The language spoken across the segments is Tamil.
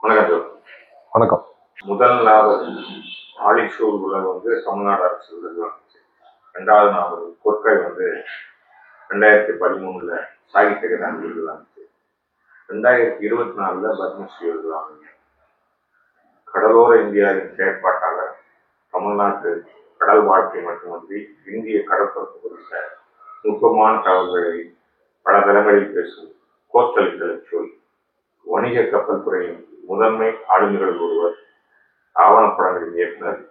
வணக்கம் சார். வணக்கம். முதல் நாவல் ஆழிச்சூர் உலக தமிழ்நாடு அரசு விருது வந்துச்சு. ரெண்டாவது நாவல் கொற்கை 2013 சாகித்ய அகாடமி விருது வந்துச்சு. 2024 பத்மஸ்ரீ விருது வாங்குங்க. கடலோர இந்தியாவின் செயற்பாட்டாளர், தமிழ்நாட்டு கடல் வாழ்க்கை மட்டுமன்றி இந்திய கடற்பரப்பு குறித்த நுட்பமான தகவல்களை பல தளங்களில் பேசும் கோஸ்டல் இன்டெலெக்சுவல், வணிக கப்பல் துறையின் முதன்மை ஆளுநர்கள் ஒருவர், ஆவணப்படங்களின் இயக்குனர்,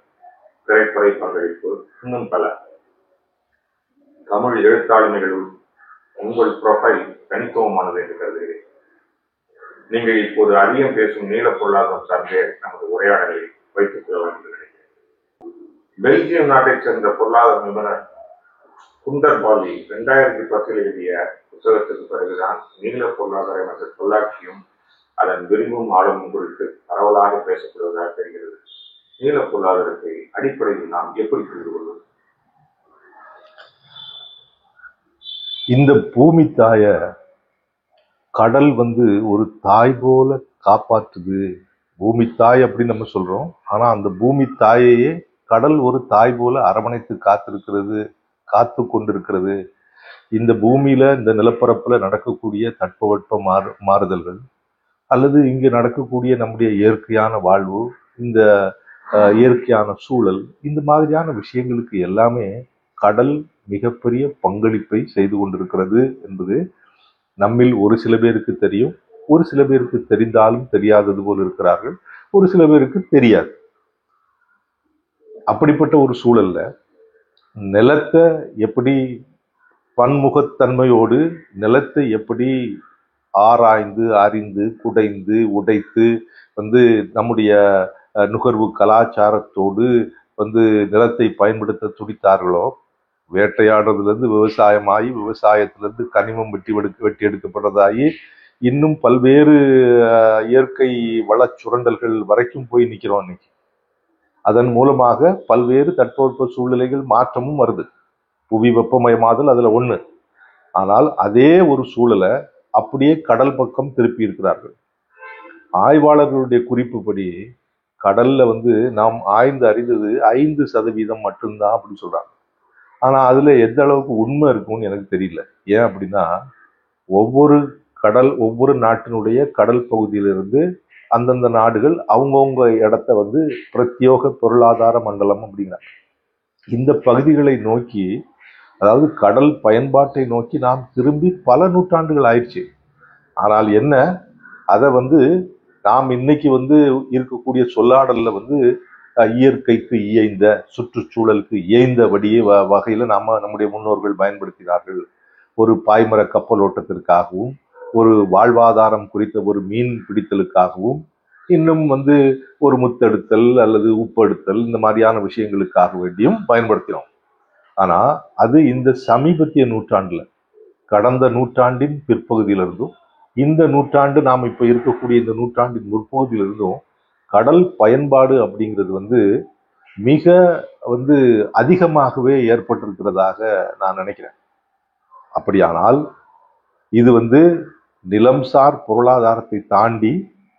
திரைப்பட பங்களிப்பு, இன்னும் பல. தமிழ் எழுத்தாளுமைகளுள் உங்கள் ப்ரொஃபைல் தனித்துவமானது என்று கருதுகிறேன். நீங்கள் இப்போது அதிகம் பேசும் நீல பொருளாதாரம் சார்ந்தே நமது உரையாடலை வைத்துக் கொள்ளலாம் என்று நினைக்கிறேன். பெல்ஜியம் நாட்டைச் சேர்ந்த பொருளாதார நிபுணர் குந்தர் பாலி 2010 எழுதிய புத்தகத்துக்கு பிறகுதான் நீல பொருளாதாரம் என்ற சொல்லாட்சியும் அதன் விரும்பும் ஆளுமும் குறித்து பரவலாக பேசப்படுவதாக தெரிகிறது. நீல பொருளாதாரத்தை அடிப்படையில் நாம் எப்படி புரிந்து கொள்வது? இந்த பூமி தாய கடல் ஒரு தாய் போல காப்பாற்றுது. பூமி தாய் அப்படின்னு நம்ம சொல்றோம். ஆனா அந்த பூமி தாயையே கடல் ஒரு தாய் போல அரவணைத்து காத்து கொண்டிருக்கிறது. இந்த பூமியில, இந்த நிலப்பரப்புல நடக்கக்கூடிய தட்பவெட்ப மாறுதல்கள் அல்லது இங்கு நடக்கக்கூடிய நம்முடைய இயற்கையான வாழ்வு, இந்த இயற்கையான சூழல், இந்த மாதிரியான விஷயங்களுக்கு எல்லாமே கடல் மிகப்பெரிய பங்களிப்பை செய்து கொண்டிருக்கிறது என்பது நம்மில் ஒரு சில பேருக்கு தெரியும். ஒரு சில பேருக்கு தெரிந்தாலும் தெரியாதது போல் இருக்கிறார்கள். ஒரு சில பேருக்கு தெரியாது. அப்படிப்பட்ட ஒரு சூழல்ல நிலத்தை எப்படி பன்முகத்தன்மையோடு, நிலத்தை எப்படி ஆராய்ந்து அறிந்து குடைந்து உடைத்து நம்முடைய நுகர்வு கலாச்சாரத்தோடு நிலத்தை பயன்படுத்த துடித்தார்களோ, வேட்டையாடுறதுலேருந்து விவசாயமாகி, விவசாயத்திலிருந்து கனிமம் வெட்டி எடுக்கப்படுறதாகி, இன்னும் பல்வேறு இயற்கை வள சுரண்டல்கள் வரைக்கும் போய் நிற்கிறோம் இன்னைக்கு. அதன் மூலமாக பல்வேறு தட்பவெப்ப சூழ்நிலைகள் மாற்றமும் வருது. புவி வெப்பமயமாதல் அதுல ஒண்ணு. ஆனால் அதே ஒரு சூழலை அப்படியே கடல் பக்கம் திருப்பி இருக்கிறார்கள். ஆய்வாளர்களுடைய குறிப்புப்படி கடல்ல நாம் ஆய்ந்து அறிந்தது 5% மட்டும்தான் அப்படின்னு சொல்றாங்க. ஆனா அதுல எந்த அளவுக்கு உண்மை இருக்கும்னு எனக்கு தெரியல. ஏன் அப்படின்னா, ஒவ்வொரு நாட்டினுடைய கடல் பகுதியிலிருந்து அந்தந்த நாடுகள் அவங்கவுங்க இடத்த பிரத்யோக பொருளாதார மண்டலம் அப்படிங்கிறாங்க. இந்த பகுதிகளை நோக்கி, அதாவது கடல் பயன்பாட்டை நோக்கி நாம் திரும்பி பல நூற்றாண்டுகள் ஆயிடுச்சு. ஆனால் என்ன, அதை நாம் இன்னைக்கு இருக்கக்கூடிய சொல்லாடல்ல இயற்கைக்கு இயைந்த, சுற்றுச்சூழலுக்கு இயைந்தபடியே வகையில நம்முடைய முன்னோர்கள் பயன்படுத்தினார்கள். ஒரு பாய்மர கப்பலோட்டத்திற்காகவும், ஒரு வாழ்வாதாரம் குறித்த ஒரு மீன் பிடித்தலுக்காகவும், இன்னும் ஒரு முத்தெடுத்தல் அல்லது உப்பெடுத்தல், இந்த மாதிரியான விஷயங்களுக்காக வேண்டியும் பயன்படுத்தினோம். ஆனா அது இந்த சமீபத்திய நூற்றாண்டுல, கடந்த நூற்றாண்டின் பிற்பகுதியிலிருந்தும் இந்த நூற்றாண்டு நாம் இப்ப இருக்கக்கூடிய இந்த நூற்றாண்டின் முற்பகுதியிலிருந்தும் கடல் பயன்பாடு அப்படிங்கிறது மிக அதிகமாகவே ஏற்பட்டிருக்கிறதாக நான் நினைக்கிறேன். அப்படியானால் இது நிலம்சார் பொருளாதாரத்தை தாண்டி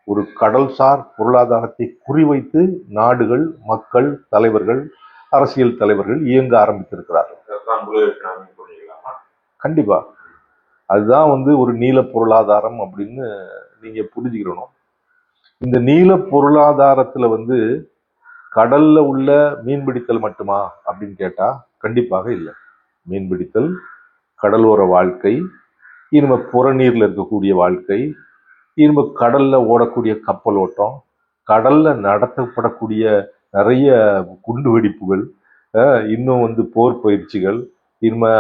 ஒரு கடல்சார் பொருளாதாரத்தை குறிவைத்து நாடுகள், மக்கள், தலைவர்கள், அரசியல் தலைவர்கள் இயங்க ஆரம்பித்திருக்கிறார்கள். கண்டிப்பா அதுதான் ஒரு நீல பொருளாதாரம் அப்படின்னு நீங்க புரிஞ்சுக்கணும். இந்த நீல பொருளாதாரத்துல கடல்ல உள்ள மீன்பிடித்தல் மட்டுமா அப்படின்னு கேட்டா கண்டிப்பாக இல்லை. மீன்பிடித்தல், கடலோர வாழ்க்கை, இனிமே புறநீர்ல இருக்கக்கூடிய வாழ்க்கை, இனிமே கடல்ல ஓடக்கூடிய கப்பல் ஓட்டம், கடல்ல நடத்தப்படக்கூடிய நிறைய குண்டு வெடிப்புகள், இன்னும் போர் பயிற்சிகள், இனிமே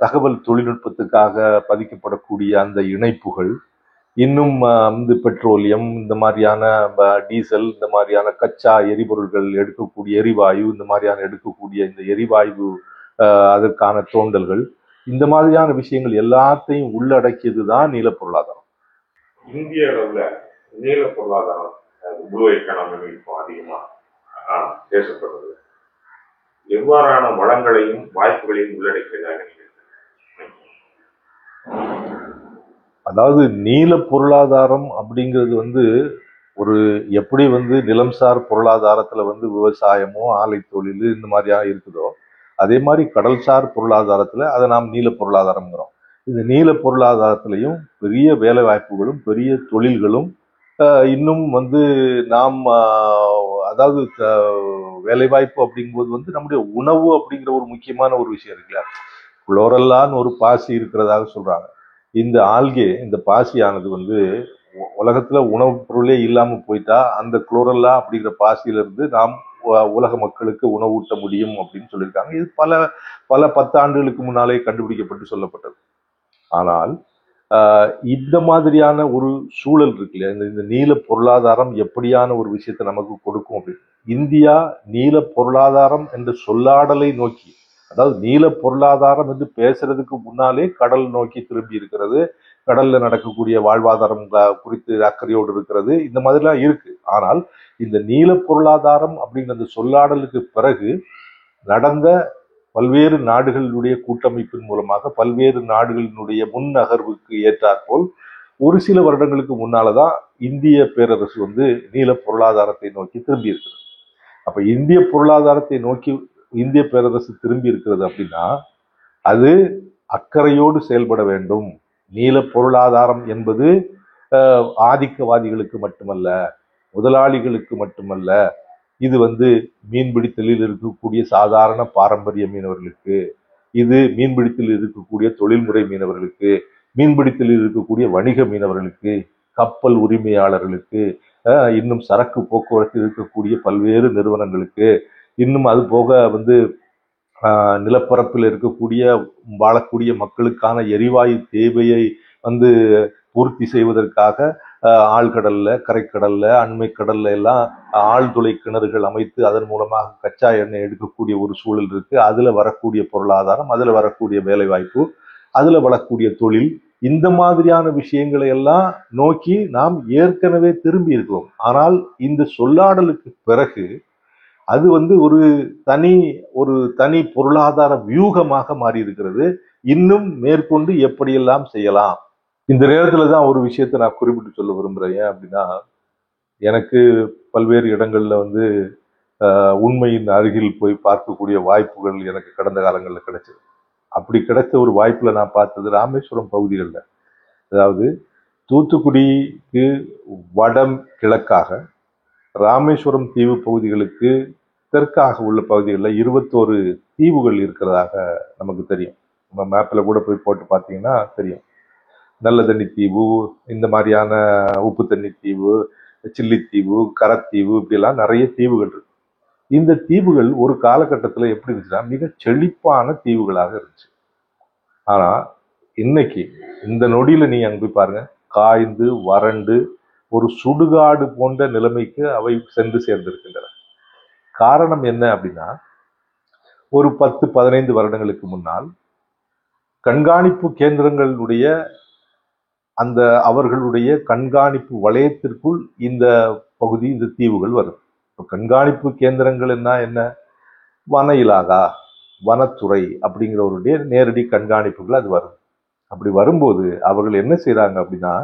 தகவல் தொழில்நுட்பத்துக்காக பதிக்கப்படக்கூடிய அந்த இணைப்புகள், இன்னும் பெட்ரோலியம், இந்த மாதிரியான டீசல், இந்த மாதிரியான கச்சா எரிபொருள்கள் எடுக்கக்கூடிய எரிவாயு, இந்த மாதிரியான எடுக்கக்கூடிய இந்த எரிவாயு, அதற்கான தோண்டல்கள், இந்த மாதிரியான விஷயங்கள் எல்லாத்தையும் உள்ளடக்கியது தான் நீல பொருளாதாரம். இந்திய அளவுல நீல பொருளாதாரம், ப்ளூ எக்கானமி இப்போ அதிகமா பேசப்படுறது, எவ்வாறான வளங்களையும் வாய்ப்புகளையும் உள்ளடக்கியதாக நீங்கள்? அதாவது நீல பொருளாதாரம் அப்படிங்கிறது ஒரு எப்படி வந்து நிலம்சார் பொருளாதாரத்துல வந்து விவசாயமோ ஆலை தொழில் இந்த மாதிரியா இருக்குதோ, அதே மாதிரி கடல்சார் பொருளாதாரத்துல அதை நாம் நீல பொருளாதாரம்ங்கிறோம். இந்த நீல பொருளாதாரத்திலையும் பெரிய வேலை வாய்ப்புகளும் பெரிய தொழில்களும் இன்னும் வந்து நாம் அதாவது வேலைவாய்ப்பு அப்படிங்கும்போது வந்து நம்முடைய உணவு அப்படிங்கிற ஒரு முக்கியமான ஒரு விஷயம் இருக்குல்ல. குளோரல்லான்னு ஒரு பாசி இருக்கிறதாக சொல்றாங்க. இந்த ஆல்கே, இந்த பாசியானது வந்து உலகத்துல உணவுப் பொருளே இல்லாம போயிட்டா அந்த குளோரல்லா அப்படிங்கிற பாசியிலிருந்து நாம் உலக மக்களுக்கு உணவூட்ட முடியும் அப்படின்னு சொல்லியிருக்காங்க. இது பல பல 10 ஆண்டுகளுக்கு முன்னாலே கண்டுபிடிக்கப்பட்டு சொல்லப்பட்டது. ஆனால் இந்த மாதிரியான ஒரு சூழல் இருக்கு இல்லையா, இந்த நீல பொருளாதாரம் எப்படியான ஒரு விஷயத்தை நமக்கு கொடுக்கும் அப்படின்னு. இந்தியா நீல பொருளாதாரம் என்ற சொல்லாடலை நோக்கி, அதாவது நீல பொருளாதாரம் என்று பேசுறதுக்கு முன்னாலே கடல் நோக்கி திரும்பி இருக்கிறது, கடல்ல நடக்கக்கூடிய வாழ்வாதாரம் குறித்து அக்கறையோடு இருக்கிறது, இந்த மாதிரிலாம் இருக்கு. ஆனால் இந்த நீல பொருளாதாரம் அப்படிங்கிற அந்த சொல்லாடலுக்கு பிறகு நடந்த பல்வேறு நாடுகளுடைய கூட்டமைப்பின் மூலமாக பல்வேறு நாடுகளினுடைய முன் நகர்வுக்கு ஏற்றாற்போல் ஒரு சில வருடங்களுக்கு முன்னாலதான் இந்திய பேரரசு வந்து நீல பொருளாதாரத்தை நோக்கி திரும்பி இருக்கிறது. அப்ப இந்திய பொருளாதாரத்தை நோக்கி இந்திய பேரரசு திரும்பி இருக்கிறது அப்படின்னா அது அக்கறையோடு செயல்பட வேண்டும். நீல பொருளாதாரம் என்பது ஆதிக்கவாதிகளுக்கு மட்டுமல்ல, முதலாளிகளுக்கு மட்டுமல்ல, இது வந்து மீன்பிடித்தலில் இருக்கக்கூடிய சாதாரண பாரம்பரிய மீனவர்களுக்கு, இது மீன்பிடித்தலில் இருக்கக்கூடிய தொழில்முறை மீனவர்களுக்கு, மீன்பிடித்தலில் இருக்கக்கூடிய வணிக மீனவர்களுக்கு, கப்பல் உரிமையாளர்களுக்கு, இன்னும் சரக்கு போக்குவரத்து இருக்கக்கூடிய பல்வேறு நிறுவனங்களுக்கு, இன்னும் அது போக வந்து நிலப்பரப்பில் இருக்கக்கூடிய வாழக்கூடிய மக்களுக்கான எரிவாயு தேவையை வந்து பூர்த்தி செய்வதற்காக ஆழ்கடல்ல, கரைக்கடல்ல, அண்மை கடல்ல எல்லாம் ஆழ்துளை கிணறுகள் அமைத்து அதன் மூலமாக கச்சா எண்ணெய் எடுக்கக்கூடிய ஒரு சூழல் இருக்கு. அதுல வரக்கூடிய பொருளாதாரம், அதுல வரக்கூடிய வேலை வாய்ப்பு, அதுல வரக்கூடிய தொழில், இந்த மாதிரியான விஷயங்களை எல்லாம் நோக்கி நாம் ஏற்கனவே திரும்பி இருக்கிறோம். ஆனால் இந்த சொல்லாடலுக்கு பிறகு அது வந்து ஒரு தனி பொருளாதார வியூகமாக மாறி இருக்கிறது. இன்னும் மேற்கொண்டு எப்படியெல்லாம் செய்யலாம். இந்த நேரத்துல தான் ஒரு விஷயத்தை நான் குறிப்பிட்டு சொல்ல விரும்புறேன். ஏன் அப்படின்னா, எனக்கு பல்வேறு இடங்கள்ல வந்து உண்மையின் அருகில் போய் பார்க்கக்கூடிய வாய்ப்புகள் எனக்கு கடந்த காலங்களில் கிடைச்சது. அப்படி கிடைச்ச ஒரு வாய்ப்புல நான் பார்த்தது ராமேஸ்வரம் பகுதிகளில். அதாவது தூத்துக்குடிக்கு வடம் கிழக்காக ராமேஸ்வரம் தீவு பகுதிகளுக்கு தெற்காக உள்ள பகுதிகளில் 21 தீவுகள் இருக்கிறதாக நமக்கு தெரியும். நம்ம மேப்ல கூட போய் போட்டு பார்த்தீங்கன்னா தெரியும். நல்ல தண்ணி தீவு, இந்த மாதிரியான உப்பு தண்ணி தீவு, சில்லித்தீவு, கரத்தீவு, இப்படிலாம் நிறைய தீவுகள் இருக்கு. இந்த தீவுகள் ஒரு காலகட்டத்தில் எப்படி இருந்துச்சுன்னா மிக செழிப்பான தீவுகளாக இருந்துச்சு. ஆனா இன்னைக்கு இந்த நொடியில நீங்க அங்க போய் பாருங்க, காய்ந்து வறண்டு ஒரு சுடுகாடு போன்ற நிலைமைக்கு அவை சென்று சேர்ந்திருக்கின்றன. காரணம் என்ன அப்படின்னா, ஒரு 10-15 வருடங்களுக்கு முன்னால் கண்காணிப்பு கேந்திரங்களுடைய அந்த அவர்களுடைய கண்காணிப்பு வளையத்திற்குள் இந்த பகுதி, இந்த தீவுகள் வரும். கண்காணிப்பு கேந்திரங்கள் என்ன, வன இலாகா, வனத்துறை அப்படிங்கிறவருடைய நேரடி கண்காணிப்புகள் அது வரும். அப்படி வரும்போது அவர்கள் என்ன செய்யறாங்க அப்படின்னா,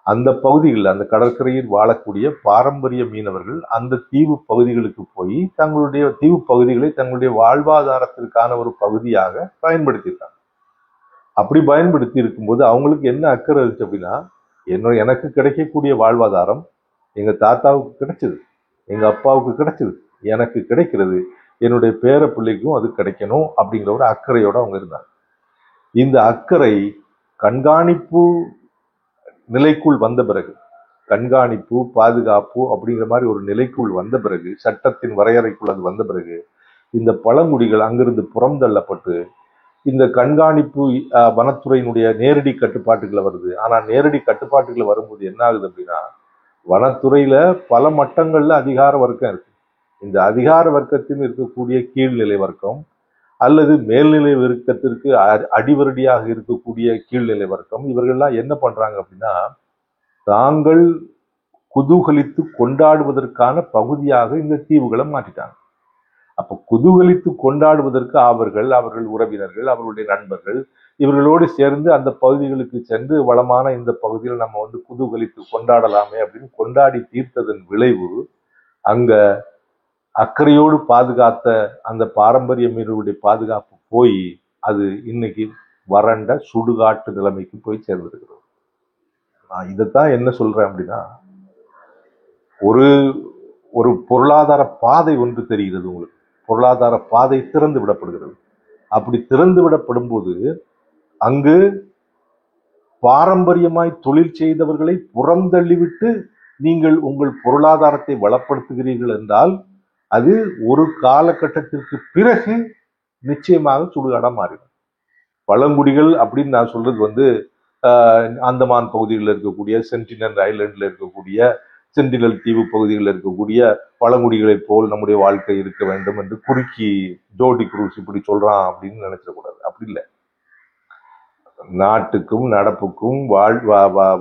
அந்த பகுதிகளில், அந்த கடற்கரையில் வாழக்கூடிய பாரம்பரிய மீனவர்கள் அந்த தீவு பகுதிகளுக்கு போய் தங்களுடைய தீவு பகுதிகளை தங்களுடைய வாழ்வாதாரத்திற்கான ஒரு பகுதியாக பயன்படுத்தியிருக்காங்க. அப்படி பயன்படுத்தி இருக்கும்போது அவங்களுக்கு என்ன அக்கறை இருந்துச்சு அப்படின்னா, எனக்கு கிடைக்கக்கூடிய வாழ்வாதாரம் எங்க தாத்தாவுக்கு கிடைச்சது, எங்க அப்பாவுக்கு கிடைச்சது, எனக்கு கிடைக்கிறது, என்னுடைய பேர பிள்ளைக்கும் அது கிடைக்கணும் அப்படிங்கிற ஒரு அக்கறையோட அவங்க இருந்தாங்க. இந்த அக்கறை கண்காணிப்பு நிலைக்குள் வந்த பிறகு, கண்காணிப்பு பாதுகாப்பு அப்படிங்கிற மாதிரி ஒரு நிலைக்குள் வந்த பிறகு, சட்டத்தின் வரையறைக்குள் அது வந்த பிறகு, இந்த பழங்குடிகள் அங்கிருந்து புறந்தள்ளப்பட்டு இந்த கண்காணிப்பு வனத்துறையினுடைய நேரடி கட்டுப்பாட்டுகளை வருது. ஆனா நேரடி கட்டுப்பாட்டுகளை வரும்போது என்ன ஆகுது அப்படின்னா, வனத்துறையில பல மட்டங்கள்ல அதிகார வர்க்கம் இருக்கு. இந்த அதிகார வர்க்கத்தில் இருக்கக்கூடிய கீழ்நிலை வர்க்கம் அல்லது மேல்நிலை வர்க்கத்திற்கு அடிவரடியாக இருக்கக்கூடிய கீழ்நிலை வர்க்கம், இவர்கள்லாம் என்ன பண்றாங்க அப்படின்னா, தாங்கள் குதூகலித்து கொண்டாடுவதற்கான பகுதியாக இந்த தீவுகளை மாற்றிட்டாங்க. அப்ப குதூகலித்து கொண்டாடுவதற்கு அவர்கள் உறவினர்கள், அவர்களுடைய நண்பர்கள் இவர்களோடு சேர்ந்து அந்த பகுதிகளுக்கு சென்று வளமான இந்த பகுதியில் நம்ம வந்து குதூகலித்து கொண்டாடலாமே அப்படின்னு கொண்டாடி தீர்த்ததன் விளைவு அங்க அக்கறையோடு பாதுகாத்த அந்த பாரம்பரிய மீனவருடைய பாதுகாப்பு போய் அது இன்னைக்கு வறண்ட சுடுகாட்டு நிலைமைக்கு போய் சேர்ந்திருக்கிறது. நான் இதைத்தான் என்ன சொல்றேன் அப்படின்னா, ஒரு ஒரு பொருளாதார பாதை ஒன்று தெரிகிறது உங்களுக்கு. பொருளாதார பாதை திறந்து விடப்படுகிறது. அப்படி திறந்து விடப்படும் போது அங்கு பாரம்பரியமாய் தொழில் செய்தவர்களை புறந்தள்ளிவிட்டு நீங்கள் உங்கள் பொருளாதாரத்தை வளப்படுத்துகிறீர்கள் என்றால் அது ஒரு காலகட்டத்திற்கு பிறகு நிச்சயமாக சுடுகாடா மாறிடும். பழங்குடிகள் அப்படின்னு நான் சொல்றது வந்து அந்தமான் பகுதிகளில் இருக்கக்கூடிய சென்டினல் ஐலண்டில் இருக்கக்கூடிய சென்டினல் தீவு பகுதிகளில் இருக்கக்கூடிய பழங்குடிகளைப் போல் நம்முடைய வாழ்க்கை இருக்க வேண்டும் என்று குறுக்கி ஜோடி குரூஸ் இப்படி சொல்றான் அப்படின்னு நினைச்சிடக்கூடாது. அப்படி இல்லை. நாட்டுக்கும் நடப்புக்கும்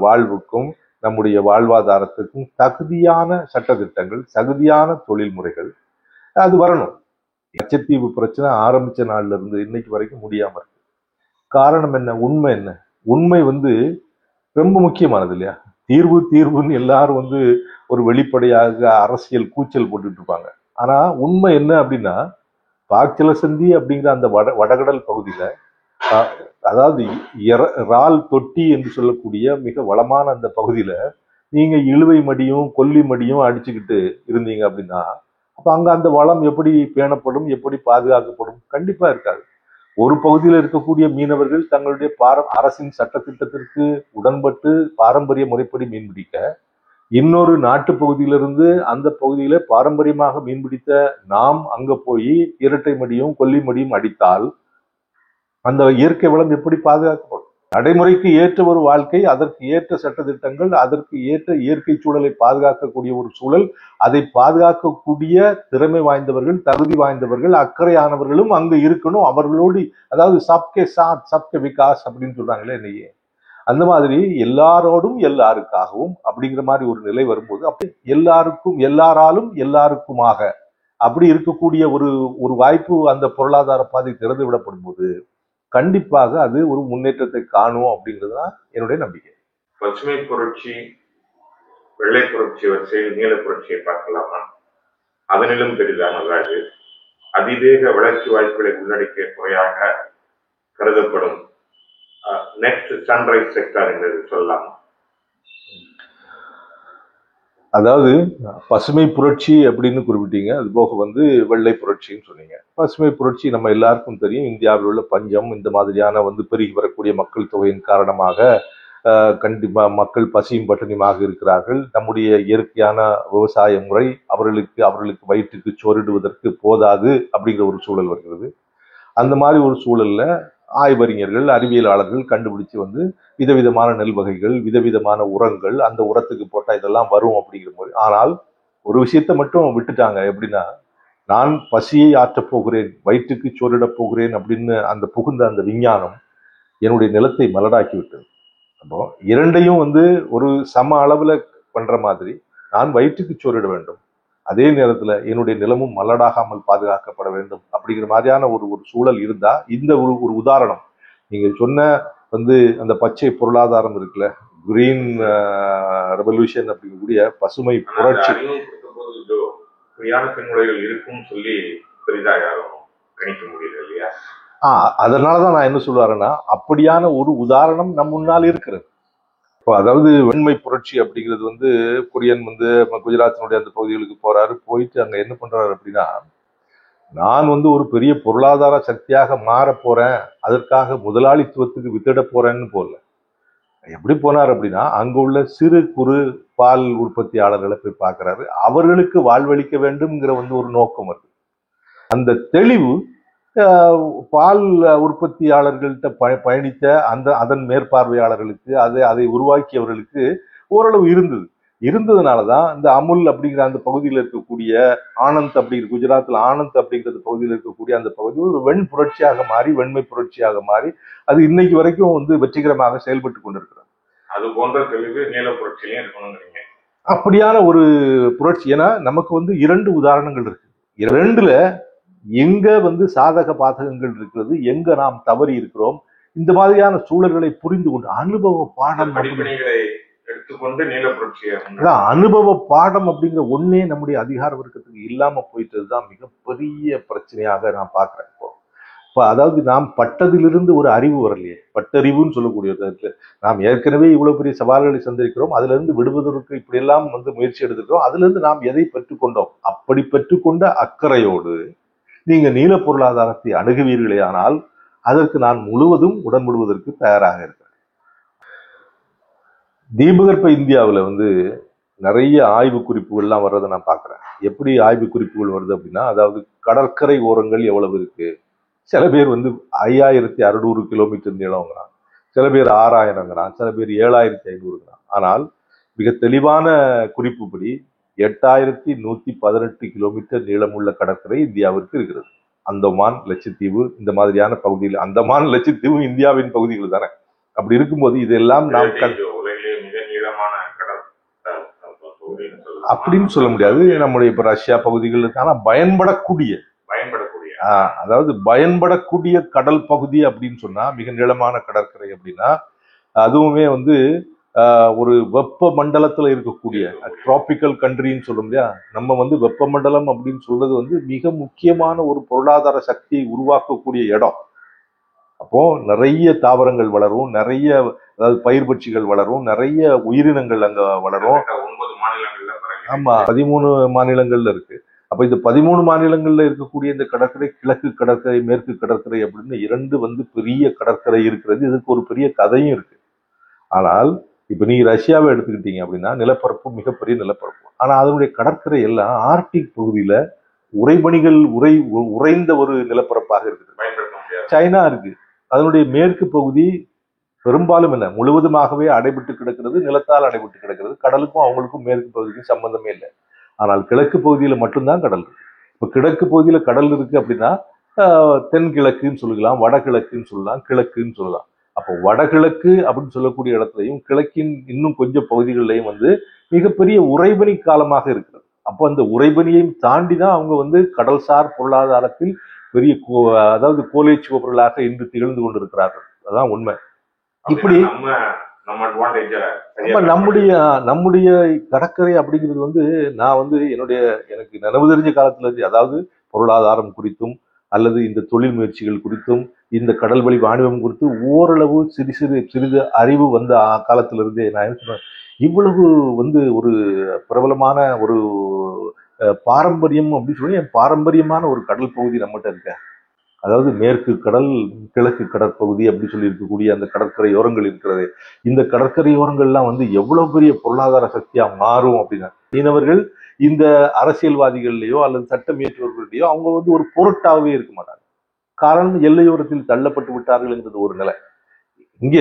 வாழ்வுக்கும் நம்முடைய வாழ்வாதாரத்துக்கும் தகுதியான சட்டத்திட்டங்கள், தகுதியான தொழில்முறைகள் அது வரணும். லட்சத்தீவு பிரச்சனை ஆரம்பிச்ச நாள்ல இருந்து இன்னைக்கு வரைக்கும் முடியாம இருக்கு. காரணம் என்ன? உண்மை என்ன? உண்மை வந்து ரொம்ப முக்கியமானது இல்லையா? தீர்வுன்னு எல்லாரும் வந்து ஒரு வெளிப்படையாக அரசியல் கூச்சல் போட்டுட்டு இருப்பாங்க. ஆனா உண்மை என்ன அப்படின்னா, பாக்சலசந்தி அப்படிங்கிற அந்த வடகடல் பகுதியில அதாவது இறால் தொட்டி என்று சொல்லக்கூடிய மிக வளமான அந்த பகுதியில நீங்க இழுவை மடியும் கொல்லி மடியும் அடிச்சுக்கிட்டு இருந்தீங்க அப்படின்னா அப்ப அங்க அந்த வளம் எப்படி பேணப்படும், எப்படி பாதுகாக்கப்படும்? கண்டிப்பா இருக்காது. ஒரு பகுதியில் இருக்கக்கூடிய மீனவர்கள் தங்களுடைய அரசின் சட்டத்திட்டத்திற்கு உடன்பட்டு பாரம்பரிய முறைப்படி மீன்பிடிக்க, இன்னொரு நாட்டு பகுதியிலிருந்து அந்த பகுதியில பாரம்பரியமாக மீன்பிடித்த நாம் அங்க போய் இரட்டை மடியும் கொல்லி மடியும் அடித்தால் அந்த இயற்கை வளம் எப்படி பாதுகாக்கப்படும்? நடைமுறைக்கு ஏற்ற ஒரு வாழ்க்கை, அதற்கு ஏற்ற சட்டத்திட்டங்கள், அதற்கு ஏற்ற இயற்கை சூழலை பாதுகாக்கக்கூடிய ஒரு சூழல், அதை பாதுகாக்கக்கூடிய திறமை வாய்ந்தவர்கள், தகுதி வாய்ந்தவர்கள், அக்கறையானவர்களும் அங்கு இருக்கணும். அவர்களோடு அதாவது சப்கே சாத் சப்கே விகாஸ் அப்படின்னு சொல்றாங்களே இன்னைக்கு, அந்த மாதிரி எல்லாரோடும் எல்லாருக்காகவும் அப்படிங்கிற மாதிரி ஒரு நிலை வரும்போது அப்படி எல்லாருக்கும் எல்லாராலும் எல்லாருக்குமாக அப்படி இருக்கக்கூடிய ஒரு வாய்ப்பு அந்த பொருளாதார பாதை திறந்து விடப்படும் போது கண்டிப்பாக அது ஒரு முன்னேற்றத்தை காணும் அப்படிங்கிறதுதான் என்னுடைய நம்பிக்கை. பசுமை புரட்சி, வெள்ளை புரட்சி வரிசையில் நீல புரட்சியை பார்க்கலாமா? அதனிலும் பெரிதானது அதிவேக வளர்ச்சி வாய்ப்புகளை உள்ளடக்கிய துறையாக கருதப்படும் நெக்ஸ்ட் சன்ரைஸ் செக்டார் என்று சொல்லலாமா? அதாவது பசுமை புரட்சி அப்படின்னு குறிப்பிட்டீங்க, அது போக வந்து வெள்ளை புரட்சின்னு சொன்னீங்க. பசுமை புரட்சி நம்ம எல்லாருக்கும் தெரியும். இந்தியாவில் உள்ள பஞ்சம், இந்த மாதிரியான வந்து பெருகி வரக்கூடிய மக்கள் தொகையின் காரணமாக கண்டிப்பா மக்கள் பசியும் பட்டினியுமாக இருக்கிறார்கள். நம்முடைய இயற்கையான விவசாய முறை அவர்களுக்கு வயிற்றுக்கு சோறிடுவதற்கு போதாது அப்படிங்கிற ஒரு சூழல் வருகிறது. அந்த மாதிரி ஒரு சூழல்ல ஆய்வறிஞர்கள், அறிவியலாளர்கள் கண்டுபிடிச்சு வந்து விதவிதமான நெல் வகைகள், விதவிதமான உரங்கள், அந்த உரத்துக்கு போட்டா இதெல்லாம் வரும் அப்படிங்கிற போது, ஆனால் ஒரு விஷயத்த மட்டும் விட்டுட்டாங்க. எப்படின்னா, நான் பசியை ஆற்றப் போகிறேன், வயிற்றுக்கு சோறிடப் போகிறேன் அப்படின்னு அந்த புகுந்த அந்த விஞ்ஞானம் என்னுடைய நிலத்தை மலடாக்கி விட்டது. அப்போ இரண்டையும் வந்து ஒரு சம அளவுல பண்ற மாதிரி நான் வயிற்றுக்கு சோறிட வேண்டும், அதே நேரத்துல என்னுடைய நிலமும் மலடாகாமல் பாதுகாக்கப்பட வேண்டும் அப்படிங்கிற மாதிரியான ஒரு சூழல் இருந்தா, இந்த ஒரு உதாரணம் நீங்க சொன்ன வந்து அந்த பச்சை பொருளாதாரம் இருக்குல்ல, கிரீன் ரெவல்யூஷன் அப்படிங்கக்கூடிய பசுமை புரட்சி பெண்முறைகள் இருக்கும் சொல்லி பெரிதா யாரும் கணிக்க முடியல இல்லையா? அதனாலதான் நான் என்ன சொல்லுவாருன்னா, அப்படியான ஒரு உதாரணம் நம் முன்னால் இருக்கிறது. அதாவது வெண்மை புரட்சி அப்படிங்கிறது வந்து குரியன் வந்து குஜராத்தினுடைய அந்த பகுதிகளுக்கு போறாரு. போயிட்டு அங்க என்ன பண்றாரு அப்படின்னா, நான் வந்து ஒரு பெரிய பொருளாதார சக்தியாக மாற போறேன், அதற்காக முதலாளித்துவத்துக்கு வித்திட போறேன்னு போல. எப்படி போனார் அப்படின்னா, அங்க உள்ள சிறு குறு பால் உற்பத்தியாளர்களை போய் பார்க்கிறாரு. அவர்களுக்கு வாழ்வளிக்க வேண்டும்ங்கிற வந்து ஒரு நோக்கம் வருது. அந்த தெளிவு பால் உற்பத்தியாளர்கள்ட்ட பயணித்த அதன் மேற்பார்வையாளர்களுக்கு, அதை உருவாக்கியவர்களுக்கு ஓரளவு இருந்ததுனாலதான் இந்த அமுல் அப்படிங்கிற அந்த பகுதியில் இருக்கக்கூடிய ஆனந்த் அப்படிங்கிற, குஜராத்தில் ஆனந்த் அப்படிங்கிற பகுதியில் இருக்கக்கூடிய அந்த பகுதி ஒரு வெண் புரட்சியாக மாறி, வெண்மை புரட்சியாக மாறி அது இன்னைக்கு வரைக்கும் வந்து வெற்றிகரமாக செயல்பட்டு கொண்டிருக்கிறது. அது போன்ற தெளிவு நீல புரட்சியிலையும் இருக்கணும்னு அப்படியான ஒரு புரட்சி. ஏன்னா நமக்கு வந்து 2 உதாரணங்கள் இருக்கு. 2ல எங்க வந்து சாதக பாதகங்கள் இருக்கிறது, எங்க நாம் தவறி இருக்கிறோம், இந்த மாதிரியான சூழல்களை புரிந்து கொண்டு அனுபவ பாடம் படிப்பினைகளை எடுத்துக்கொண்டு நீல புரட்சியை அனுபவ பாடம் அப்படிங்கிற ஒன்னே நம்முடைய அதிகார வர்க்கத்துக்கு இல்லாம போயிட்டதுதான் மிகப்பெரிய பிரச்சனையாக நான் பாக்குறேன். இப்போ அதாவது நாம் பட்டதிலிருந்து ஒரு அறிவு வரலையே, பட்டறிவுன்னு சொல்லக்கூடியது. நாம் ஏற்கனவே இவ்வளவு பெரிய சவால்களை சந்திக்கிறோம், அதுல இருந்து விடுவதற்கு இப்படி எல்லாம் வந்து முயற்சி எடுத்துக்கிறோம். அதுல இருந்து நாம் எதை பெற்றுக்கொண்டோம்? அப்படி பெற்றுக்கொண்ட அக்கறையோடு நீங்க நீல பொருளாதாரத்தை அணுகுவீர்களே ஆனால் அதற்கு நான் முழுவதும் உடன்படுவதற்கு தயாராக இருக்கிறேன். தீபகற்ப இந்தியாவில் வந்து நிறைய ஆய்வு குறிப்புகள்லாம் வர்றதை நான் பார்க்குறேன். எப்படி ஆய்வு குறிப்புகள் வருது அப்படின்னா, அதாவது கடற்கரை ஓரங்கள் எவ்வளவு இருக்கு, சில பேர் வந்து 5600 கிலோமீட்டர் நீளம்ங்கிறான், சில பேர் 6000ங்கிறான், சில பேர் 7500ங்கிறான். ஆனால் மிக தெளிவான குறிப்புப்படி 8118 கிலோமீட்டர் நீளமுள்ள கடற்கரை இந்தியாவிற்கு இருக்கிறது. அந்தமான், லட்சத்தீவு இந்த மாதிரியான பகுதியில், அந்தமான் லட்சத்தீவு இந்தியாவின் பகுதிகள் தானே. அப்படி இருக்கும்போது இதெல்லாம் நாம் அப்படின்னு சொல்ல முடியாது. நம்முடைய இப்ப ரஷ்யா பகுதிகளுக்கு ஆனா பயன்படக்கூடிய அதாவது பயன்படக்கூடிய கடல் பகுதி அப்படின்னு சொன்னா, மிக நீளமான கடற்கரை அப்படின்னா அதுவுமே வந்து ஒரு வெப்ப மண்டலத்துல இருக்கக்கூடிய டிராபிக்கல் கண்ட்ரின்னு சொல்ல முடியா. நம்ம வந்து வெப்ப மண்டலம் அப்படின்னு சொல்றது வந்து மிக முக்கியமான ஒரு பொருளாதார சக்தியை உருவாக்கக்கூடிய இடம். அப்போ நிறைய தாவரங்கள் வளரும், நிறைய அதாவது பயிர் பட்சிகள் வளரும், நிறைய உயிரினங்கள் அங்க வளரும். ஆமா, 13 மாநிலங்கள்ல இருக்கு. அப்ப இந்த 13 மாநிலங்கள்ல இருக்கக்கூடிய இந்த கடற்கரை, கிழக்கு கடற்கரை, மேற்கு கடற்கரை அப்படின்னு 2 வந்து பெரிய கடற்கரை இருக்கிறது. இதுக்கு ஒரு பெரிய கதையும் இருக்கு. ஆனால் இப்ப நீ ரஷ்யாவை எடுத்துக்கிட்டீங்க அப்படின்னா நிலப்பரப்பு மிகப்பெரிய நிலப்பரப்பு. ஆனா அதனுடைய கடற்கரை எல்லாம் ஆர்டிக் பகுதியில உறைபனிகள் உறைந்த ஒரு நிலப்பரப்பாக இருக்குது. சைனா இருக்கு, அதனுடைய மேற்கு பகுதி பெரும்பாலும் என்ன முழுவதுமாகவே அடைபட்டு கிடக்கிறது, நிலத்தால் அடைபட்டு கிடக்கிறது. கடலுக்கும் அவங்களுக்கும் மேற்கு பகுதிக்கும் சம்பந்தமே இல்லை. ஆனால் கிழக்கு பகுதியில மட்டும்தான் கடல் இருக்கு. இப்ப கிழக்கு பகுதியில கடல் இருக்கு அப்படின்னா தென்கிழக்குன்னு சொல்லலாம், வடகிழக்குன்னு சொல்லலாம், கிழக்குன்னு சொல்லலாம். அப்போ வடகிழக்கு அப்படின்னு சொல்லக்கூடிய இடத்துலையும் கிழக்கின் இன்னும் கொஞ்சம் பகுதிகளிலையும் வந்து மிகப்பெரிய உறைபனி காலமாக இருக்கிறது. அப்போ அந்த உறைபனியையும் தாண்டி தான் அவங்க வந்து கடல்சார் பொருளாதாரத்தில் பெரிய அதாவது கோலேச்சுவர்களாக இன்று திகழ்ந்து கொண்டிருக்கிறார்கள். அதான் உண்மை. இப்படி நம்முடைய கடற்கரை அப்படிங்கிறது வந்து நான் வந்து எனக்கு நினைவு தெரிஞ்ச காலத்துல இருந்து, அதாவது பொருளாதாரம் குறித்தும் அல்லது இந்த தொழில் முயற்சிகள் குறித்தும் இந்த கடல்வழி வாணிபம் குறித்து ஓரளவு சிறிது அறிவு வந்த காலத்துல இருந்தே நான் என்ன சொன்னேன், இவ்வளவு வந்து ஒரு பிரபலமான ஒரு பாரம்பரியம் அப்படின்னு சொல்லி பாரம்பரியமான ஒரு கடல் பகுதி நம்மகிட்ட இருக்க. அதாவது மேற்கு கடல், கிழக்கு கடற்பகுதி அப்படி சொல்லி இருக்கக்கூடிய அந்த கடற்கரையோரங்கள் இருக்கிறது. இந்த கடற்கரையோரங்கள்லாம் வந்து எவ்வளவு பெரிய பொருளாதார சக்தியா மாறும் அப்படின்னா, மீனவர்கள் இந்த அரசியல்வாதிகள்லையோ அல்லது சட்டம் இயற்றுவர்களையோ அவங்க வந்து ஒரு பொருட்டாகவே இருக்க மாட்டாங்க. காரணம் எல்லையோரத்தில் தள்ளப்பட்டு விட்டார்கள் என்றது ஒரு நிலை. இங்க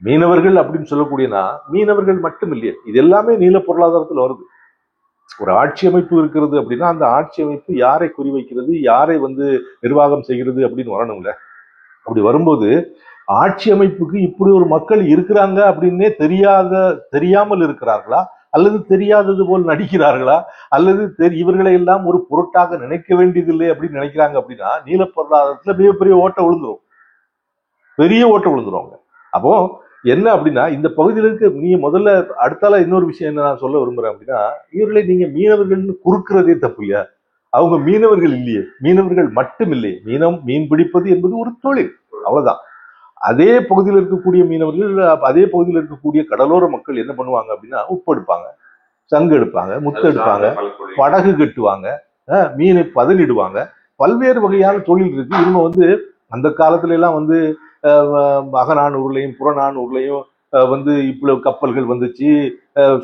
மீனவர்கள் அப்படின்னு சொல்லக்கூடியனா மீனவர்கள் மட்டும் இல்லையே, இது எல்லாமே நீல பொருளாதாரத்தில் வருது. ஒரு ஆட்சி அமைப்பு இருக்கிறது அப்படின்னா அந்த ஆட்சி அமைப்பு யாரை குறிவைக்கிறது, யாரை வந்து நிர்வாகம் செய்கிறது அப்படின்னு வரணும்ல. அப்படி வரும்போது ஆட்சி அமைப்புக்கு இப்படி ஒரு மக்கள் இருக்கிறாங்க அப்படின்னே தெரியாமல் இருக்கிறார்களா, அல்லது தெரியாதது போல் நடிக்கிறார்களா, அல்லது இவர்களை எல்லாம் ஒரு பொருட்டாக நினைக்க வேண்டியதில்லை அப்படின்னு நினைக்கிறாங்க அப்படின்னா நீல பொருளாதாரத்துல மிகப்பெரிய ஓட்ட விழுந்துரும், பெரிய ஓட்ட விழுந்துருவாங்க. அப்போ என்ன அப்படின்னா இந்த பகுதியில் இருக்க நீங்க முதல்ல அடுத்தால இன்னொரு விஷயம் என்ன நான் சொல்ல விரும்புறேன் அப்படின்னா, இவர்களை நீங்க மீனவர்கள்னு குறுக்கிறதே தப்பு இல்லையா? அவங்க மீனவர்கள் இல்லையே, மீனவர்கள் மட்டும் இல்லையே, மீன் பிடிப்பது என்பது ஒரு தொழில், அவ்வளவுதான். அதே பகுதியில் இருக்கக்கூடிய மீனவர்கள், அதே பகுதியில் இருக்கக்கூடிய கடலோர மக்கள் என்ன பண்ணுவாங்க அப்படின்னா உப்பு எடுப்பாங்க, சங்கு எடுப்பாங்க, முத்து எடுப்பாங்க, படகு கட்டுவாங்க, மீனை பதனிடுவாங்க. பல்வேறு வகையான தொழில் இருக்கு. இவங்க வந்து அந்த காலத்துல எல்லாம் வந்து அகநானூர்லையும் புறநானூர்லையும் வந்து இவ்வளவு கப்பல்கள் வந்துச்சு,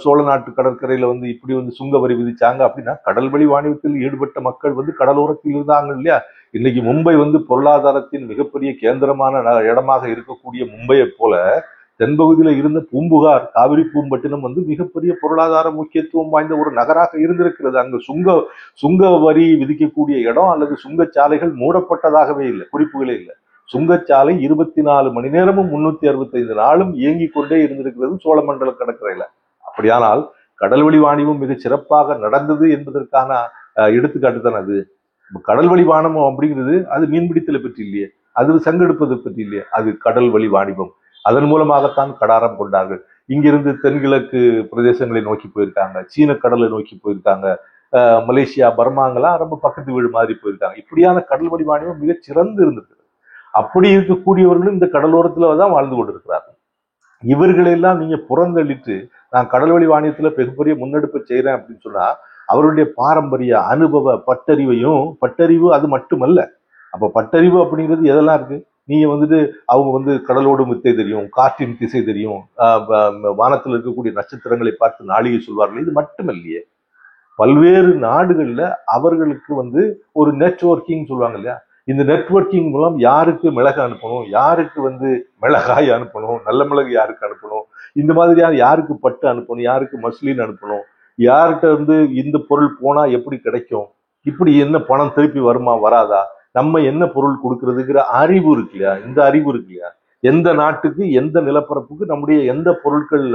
சோழ நாட்டு கடற்கரையில வந்து இப்படி வந்து சுங்க வரி விதிச்சாங்க அப்படின்னா கடல்வழி வாணிபத்தில் ஈடுபட்ட மக்கள் வந்து கடலோரத்தில் இருந்தாங்க இல்லையா? இன்னைக்கு மும்பை வந்து பொருளாதாரத்தின் மிகப்பெரிய கேந்திரமான இடமாக இருக்கக்கூடிய மும்பையை போல தென்பகுதியில இருந்த பூம்புகார், காவிரி பூம்பட்டினம் வந்து மிகப்பெரிய பொருளாதார முக்கியத்துவம் வாய்ந்த ஒரு நகராக இருந்திருக்கிறது. அங்கு சுங்க வரி விதிக்கக்கூடிய இடம் அல்லது சுங்கச்சாலைகள் மூடப்பட்டதாகவே இல்லை, குறிப்புகளே இல்லை. சுங்கச்சாலை 24 மணி நேரமும் 365 நாளும் இயங்கிக் கொண்டே இருந்திருக்கிறது சோழமண்டல கடற்கரையில. அப்படியானால் கடல்வழி வாணிபம் மிக சிறப்பாக நடந்தது என்பதற்கான எடுத்துக்காட்டு தான் அது. கடல் வழி வாணிபம் அப்படிங்கிறது அது மீன்பிடித்தலை பற்றி இல்லையே, அது சங்கெடுப்பதை பற்றி இல்லையே, அது கடல் வழி வாணிபம். அதன் மூலமாகத்தான் கடாரம் கொண்டார்கள். இங்கிருந்து தென்கிழக்கு பிரதேசங்களை நோக்கி போயிருக்காங்க, சீன கடலை நோக்கி போயிருக்காங்க, மலேசியா பர்மாங்கெல்லாம் ரொம்ப பக்கத்து வீடு மாதிரி போயிருக்காங்க. இப்படியான கடல் வழி வாணிபம் மிகச் சிறந்து இருந்திருக்கு. அப்படி இருக்கக்கூடியவர்களும் இந்த கடலோரத்துல தான் வாழ்ந்து கொண்டிருக்கிறார்கள். இவர்களெல்லாம் நீங்க புறந்தள்ளிட்டு நான் கடல் வழி வாணியத்துல மிகப்பெரிய முன்னெடுப்பை செய்யறேன் அப்படின்னு சொன்னா அவருடைய பாரம்பரிய அனுபவ பட்டறிவு அது மட்டுமல்ல. அப்ப பட்டறிவு அப்படிங்கிறது எதெல்லாம் இருக்கு? நீங்க வந்துட்டு அவங்க கடலோடும் வித்தை தெரியும், காற்றின் திசை தெரியும், வானத்தில் இருக்கக்கூடிய நட்சத்திரங்களை பார்த்து நாளிகை சொல்வார்கள். இது மட்டுமல்லையே, பல்வேறு நாடுகள்ல அவர்களுக்கு ஒரு நெட்வொர்க்கிங் சொல்லுவாங்க இல்லையா, இந்த நெட்வொர்க்கிங் மூலம் யாருக்கு மிளகு அனுப்பணும், யாருக்கு மிளகாய் அனுப்பணும், நல்ல மிளகு யாருக்கு அனுப்பணும், இந்த மாதிரியான யாருக்கு பட்டு அனுப்பணும், யாருக்கு மஸ்லின் அனுப்பணும், யார்கிட்ட இந்த பொருள் போனா எப்படி கிடைக்கும், இப்படி என்ன பணம் திருப்பி வருமா வராதா, நம்ம என்ன பொருள் கொடுக்கறதுங்கிற அறிவு இருக்கு இல்லையா, இந்த அறிவு இருக்கு இல்லையா, எந்த நாட்டுக்கு எந்த நிலப்பரப்புக்கு நம்முடைய எந்த பொருட்கள்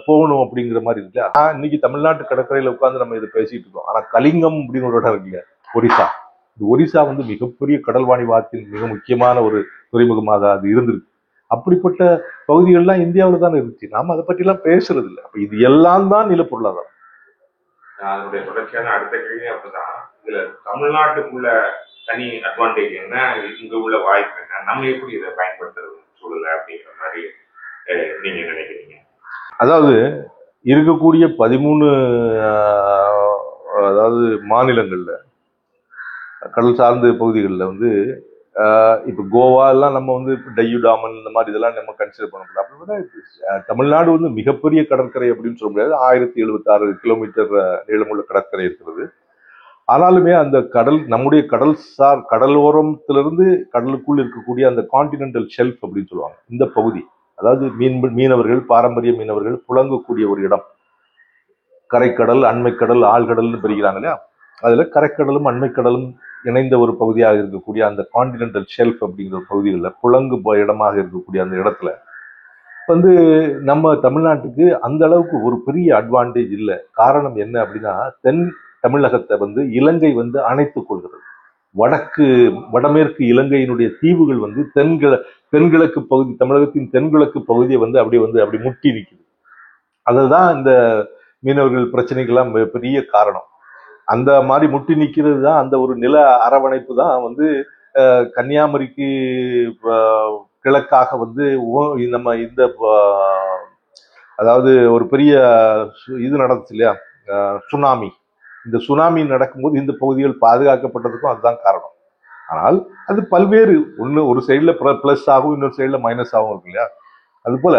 போகணும் அப்படிங்கிற மாதிரி இருக்கு இல்லையா. இன்னைக்கு தமிழ்நாட்டு கடற்கரையில உட்கார்ந்து நம்ம இதை பேசிட்டு இருக்கோம். ஆனா கலிங்கம் அப்படின்னு ஒரு இடம் இருக்கு இல்லையா, ஒரிசா. இந்த ஒரிசா மிகப்பெரிய கடல் வாணிபத்தின் மிக முக்கியமான ஒரு துறைமுகமாக அது இருந்திருக்கு. அப்படிப்பட்ட பகுதிகள்லாம் இந்தியாவில் தான் இருந்துச்சு. நாம அதை பற்றி எல்லாம் பேசுறது இல்லை. அப்ப இது எல்லாம் தான் நில பொருளாதாரம். அதனுடைய தொடர்ச்சியான அடுத்த கேள்வி அப்படிதான். இதுல தமிழ்நாட்டுக்குள்ள தனி அட்வான்டேஜ் என்ன, இங்க உள்ள வாய்ப்பு என்ன, நம்ம எப்படி இதை பயன்படுத்துறது சூழல அப்படிங்கிற மாதிரி நீங்க நினைக்கிறீங்க? அதாவது இருக்கக்கூடிய 13 மாநிலங்கள்ல கடல் சார்ந்த பகுதிகளில் இப்போ கோவா எல்லாம் நம்ம டையூ டாமன் இந்த மாதிரி இதெல்லாம் நம்ம கன்சிடர் பண்ண முடியாது. அப்படி தமிழ்நாடு மிகப்பெரிய கடற்கரை அப்படின்னு சொல்ல முடியாது. 1076 கிலோமீட்டர் நீளமுள்ள கடற்கரை இருக்கிறது. ஆனாலுமே அந்த நம்முடைய கடலோரத்திலிருந்து கடலுக்குள் இருக்கக்கூடிய அந்த கான்டினென்டல் ஷெல்ஃப் அப்படின்னு சொல்லுவாங்க, இந்த பகுதி, அதாவது மீனவர்கள், பாரம்பரிய மீனவர்கள் புழங்கக்கூடிய ஒரு இடம். கரைக்கடல், அண்மைக்கடல், ஆழ்கடல்னு பிரிக்கிறாங்க இல்லையா. அதுல கரைக்கடலும் அண்மைக்கடலும் இணைந்த ஒரு பகுதியாக இருக்கக்கூடிய அந்த கான்டினென்டல் ஷெல்ஃப் அப்படிங்கிற பகுதிகளில் புழங்கு இடமாக இருக்கக்கூடிய அந்த இடத்துல நம்ம தமிழ்நாட்டுக்கு அந்த அளவுக்கு ஒரு பெரிய அட்வான்டேஜ் இல்லை. காரணம் என்ன அப்படின்னா, தென் தமிழகத்தை இலங்கை அணைத்துக் கொள்கிறது. வடமேற்கு இலங்கையினுடைய தீவுகள் தென்கிழக்கு பகுதி, தமிழகத்தின் தென்கிழக்கு பகுதியை அப்படி முட்டி நிற்குது. அதுதான் இந்த மீனவர்கள் பிரச்சனைகள்லாம் பெரிய காரணம். அந்த மாதிரி முட்டி நிற்கிறது தான் அந்த ஒரு நில அரவணைப்பு தான் கன்னியாகுமரிக்கு கிழக்காக நம்ம இந்த அதாவது ஒரு பெரிய இது நடந்துச்சு இல்லையா, சுனாமி. இந்த சுனாமி நடக்கும்போது இந்த பகுதிகள் பாதுகாக்கப்பட்டதுக்கும் அதுதான் காரணம். ஆனால் அது பல்வேறு ஒரு சைடுல பிளஸ் ஆகும், இன்னொரு சைடுல மைனஸ் ஆகும் இருக்கு இல்லையா. அது போல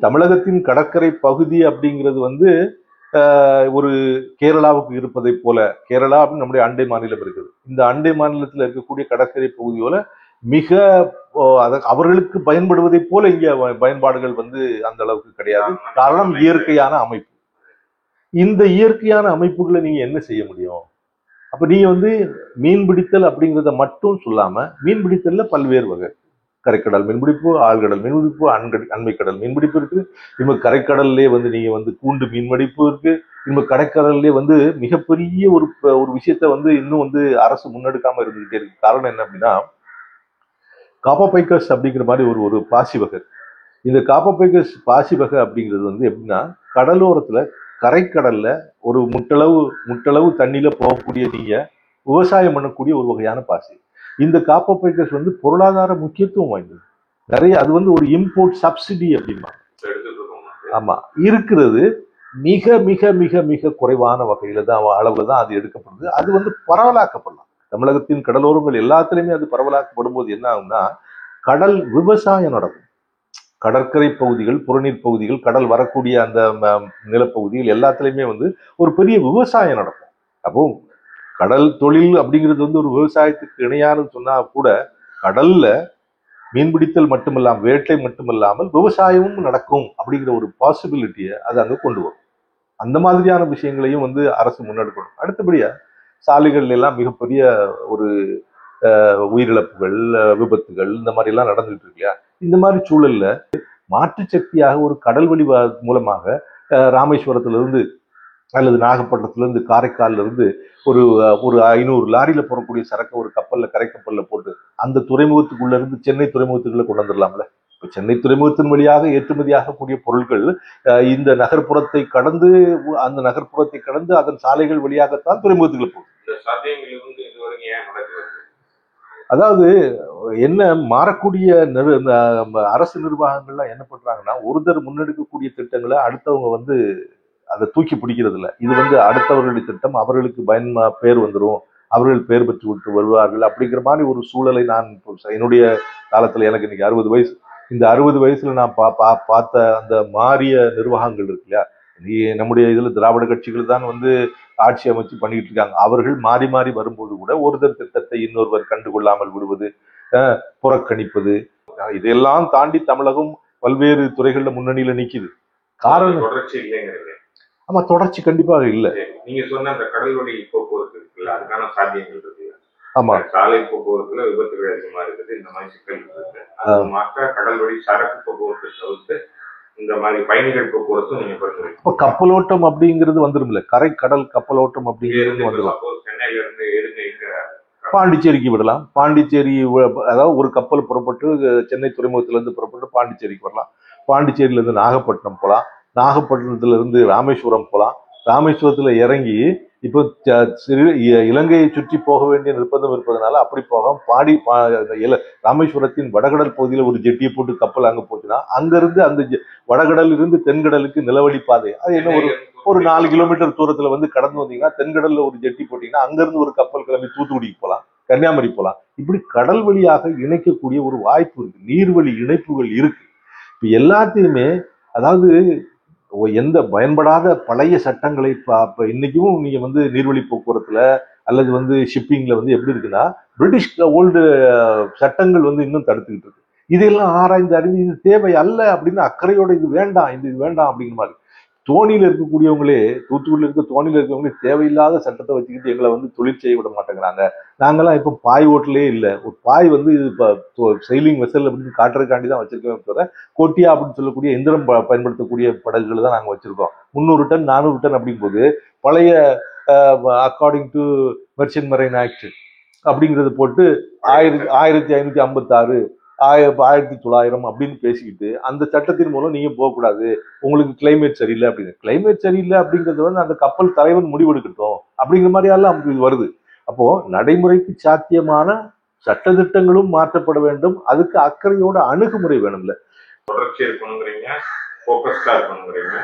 தமிழகத்தின் கடற்கரை பகுதி அப்படிங்கிறது ஒரு கேரளாவுக்கு இருப்பதை போல, கேரளா அப்படின்னு நம்முடைய அண்டை மாநிலம் இருக்குது. இந்த அண்டை மாநிலத்தில் இருக்கக்கூடிய கடற்கரை பகுதியோல மிக அவர்களுக்கு பயன்படுவதை போல இங்க பயன்பாடுகள் அந்த அளவுக்கு கிடையாது. காரணம் இயற்கையான அமைப்பு. இந்த இயற்கையான அமைப்புகளை நீங்க என்ன செய்ய முடியும்? அப்ப நீங்க மீன்பிடித்தல் அப்படிங்கிறத மட்டும் சொல்லாம, மீன்பிடித்தல்ல பல்வேறு வகை. கரைக்கடல் மீன்பிடிப்பு, ஆழ்கடல் மீன்பிடிப்பு, அண்மைக்கடல் மீன்பிடிப்பு இருக்கு. இன்னும் கரைக்கடல்லே நீங்க கூண்டு மீன்பிடிப்பு இருக்கு. இன்னும் கரைக்கடல்லே மிகப்பெரிய ஒரு விஷயத்த இன்னும் அரசு முன்னெடுக்காம இருந்துகிட்டே இருக்கு. காரணம் என்ன அப்படின்னா, காப்போபைக்கஸ் அப்படிங்கிற மாதிரி ஒரு பாசி வகை. இந்த காப்போபைக்கஸ் பாசி வகை அப்படிங்கிறது எப்படின்னா, கடலோரத்துல கரைக்கடல்ல ஒரு முட்டளவு தண்ணியில போகக்கூடிய நீங்க விவசாயம் பண்ணக்கூடிய ஒரு வகையான பாசி. இந்த காப்போபைக்கஸ் பொருளாதார முக்கியத்துவம் வாய்ந்தது. நிறைய அது ஒரு இம்போர்ட் சப்சிடி அப்படின்னா ஆமா இருக்கிறது. மிக மிக மிக மிக குறைவான வகையில தான், அளவுல தான் அது எடுக்கப்படுது. அது பரவலாக்கப்படலாம். தமிழகத்தின் கடலோரங்கள் எல்லாத்திலுமே அது பரவலாக்கப்படும் போது என்ன ஆகும்னா, கடல் விவசாயம் நடக்கும். கடற்கரை பகுதிகள், புறநீர் பகுதிகள், கடல் வரக்கூடிய அந்த நிலப்பகுதிகள் எல்லாத்திலுமே ஒரு பெரிய விவசாயம் நடக்கும். அப்போ கடல் தொழில் அப்படிங்கிறது ஒரு விவசாயத்துக்கு இணையானு சொன்னா கூட, கடல்ல மீன்பிடித்தல் மட்டுமில்லாமல், வேட்டை மட்டுமில்லாமல் விவசாயமும் நடக்கும் அப்படிங்கிற ஒரு பாசிபிலிட்டியை அது அங்க கொண்டு வரும். அந்த மாதிரியான விஷயங்களையும் அரசு முன்னெடுக்கணும். அடுத்தபடியா சாலைகள் எல்லாம் மிகப்பெரிய ஒரு உயிரிழப்புகள், விபத்துகள் இந்த மாதிரி எல்லாம் நடந்துட்டு இருக்கு இல்லையா. இந்த மாதிரி சூழல்ல மாற்று சக்தியாக ஒரு கடல் வழி மூலமாக ராமேஸ்வரத்திலிருந்து அல்லது நாகப்பட்டினத்துல இருந்து காரைக்கால்ல இருந்து ஒரு ஒரு 500 லாரியில போறக்கூடிய சரக்கு ஒரு கப்பல்ல கரை கப்பல்ல போட்டு அந்த துறைமுகத்துக்குள்ள இருந்து சென்னை துறைமுகத்துக்குள்ள கொண்டு வந்துடலாம்ல. இப்ப சென்னை துறைமுகத்தின் வழியாக ஏற்றுமதியாகக்கூடிய பொருட்கள் இந்த நகர்ப்புறத்தை கடந்து அந்த நகர்ப்புறத்தை கடந்து அதன் சாலைகள் வழியாகத்தான் துறைமுகத்துக்குள்ள போகும். அதாவது என்ன மாறக்கூடிய அரசு நிர்வாகங்கள்லாம் என்ன பண்றாங்கன்னா, ஒருத்தர் முன்னெடுக்கக்கூடிய திட்டங்களை அடுத்தவங்க வந்து அதை தூக்கி பிடிக்கிறது இல்லை. இது வந்து அடுத்தவர்களுடைய திட்டம், அவர்களுக்கு பேர் வந்துடும், அவர்கள் பேர் பெற்று விட்டு வருவார்கள் அப்படிங்கிற மாதிரி ஒரு சூழலை நான் என்னுடைய காலத்துல, எனக்கு இன்னைக்கு 60 வயசு, இந்த 60 வயசுல நான் பார்த்த அந்த மாறிய நிர்வாகங்கள் இருக்கு இல்லையா. நம்முடைய இதுல திராவிட கட்சிகள் தான் வந்து ஆட்சி அமைச்சு பண்ணிட்டு இருக்காங்க. அவர்கள் மாறி மாறி வரும்போது கூட ஒருத்தர் திட்டத்தை இன்னொருவர் கண்டுகொள்ளாமல் விடுவது, புறக்கணிப்பது, இதெல்லாம் தாண்டி தமிழகம் பல்வேறு துறைகள்ல முன்னணியில நிக்குது. காரணம் தொடர்ச்சி இல்லைங்கிறீங்க. ஆமா, தொடர்ச்சி கண்டிப்பாக இல்லை. நீங்க சொன்ன அந்த கடல் வழி போக்குவரத்து இருக்குல்ல, அதுக்கான சாத்தியங்கள் இருக்கு. ஆமா, சாலை போக்குவரத்துல விபத்துகள் அதிகமா இருக்குது, இந்த மாதிரி சிக்கல் இருக்கு. அது மாற்ற கடல் வழி சரக்கு போக்குவரத்து தவிர்த்து இந்த மாதிரி பயணிகள் போக்குவரத்தும் நீங்க பரிந்துரைங்க. இப்ப கப்பலோட்டம் அப்படிங்கிறது வந்துரும்ல, கரை கடல் கப்பலோட்டம் அப்படிங்கிறது வந்துடும். சென்னையில இருந்து பாண்டிச்சேரிக்கு விடலாம். பாண்டிச்சேரி, அதாவது ஒரு கப்பல் புறப்பட்டு சென்னை துறைமுகத்துல இருந்து புறப்பட்டு பாண்டிச்சேரிக்கு வரலாம். பாண்டிச்சேரியில இருந்து நாகப்பட்டினம் போகலாம். நாகப்பட்டினத்துல இருந்து ராமேஸ்வரம் போகலாம். ராமேஸ்வரத்துல இறங்கி இப்போ இலங்கையை சுற்றி போக வேண்டிய நிர்பந்தம் இருப்பதனால அப்படி போக ராமேஸ்வரத்தின் வடகடல் பகுதியில ஒரு ஜெட்டியை போட்டு கப்பல் அங்க போச்சுன்னா அங்கிருந்து அந்த வடகடல் இருந்து தென்கடலுக்கு நிலவழி பாதை, அது என்ன ஒரு 4 கிலோமீட்டர் தூரத்துல வந்து கடந்து வந்தீங்கன்னா தென்கடல்ல ஒரு ஜெட்டி போட்டீங்கன்னா அங்கிருந்து ஒரு கப்பல் கிளம்பி தூத்துக்குடிக்கு போகலாம், கன்னியாகுமரி போகலாம். இப்படி கடல் வழியாக இணைக்கக்கூடிய ஒரு வாய்ப்பு இருக்கு, நீர்வழி இணைப்புகள் இருக்கு. இப்ப எல்லாத்தையுமே, அதாவது எந்த பயன்படாத பழைய சட்டங்களை இன்னைக்கும் நீங்க வந்து நீர்வழி போக்குவரத்துல அல்லது வந்து ஷிப்பிங்ல வந்து எப்படி இருக்குன்னா, பிரிட்டிஷ் ஓல்டு சட்டங்கள் வந்து இன்னும் தடுத்துக்கிட்டு இருக்கு. இதெல்லாம் ஆராய்ந்து அறிந்து இது தேவை அல்ல அப்படின்னு அக்கறையோட இது வேண்டாம், இது வேண்டாம் அப்படிங்கிற மாதிரி. தோணியில இருக்கக்கூடியவங்களே, தூத்துக்குடியில இருக்க தோணியில இருக்கவங்களே தேவையில்லாத சட்டத்தை வச்சுக்கிட்டு எங்களை வந்து தொழில் செய்ய விட மாட்டேங்கிறாங்க. நாங்கெல்லாம் இப்ப பாய் ஓட்டலே இல்லை. ஒரு பாய் வந்து இப்போ செயிலிங் வெசல் அப்படின்னு காட்டுறதுக்காண்டி தான் வச்சிருக்கோம் தவிர கோட்டியா அப்படின்னு சொல்லக்கூடிய எந்திரம் பயன்படுத்தக்கூடிய படகுகள் தான் நாங்க வச்சிருக்கோம். 300 டன் 400 டன் அப்படிங்கும்போது பழைய according to merchant marine act அப்படிங்கிறது போட்டு 1556 1900 அப்படின்னு பேசிக்கிட்டு அந்த சட்டத்தின் மூலம் நீங்க போகக்கூடாது, உங்களுக்கு கிளைமேட் சரியில்லை அப்படின்னு. கிளைமேட் சரியில்லை அப்படிங்கிறது வந்து அந்த கப்பல் தலைவன் முடிவெடுக்கட்டும் அப்படிங்கிற மாதிரி எல்லாம் இது வருது. அப்போ நடைமுறைக்கு சாத்தியமான சட்டத்திட்டங்களும் மாற்றப்பட வேண்டும், அதுக்கு அக்கறையோட அணுகுமுறை வேணும்ல. தொடர்ச்சி இருக்கணுங்கிறீங்க, ஃபோக்கஸ்டா இருக்கணுங்கிறீங்க.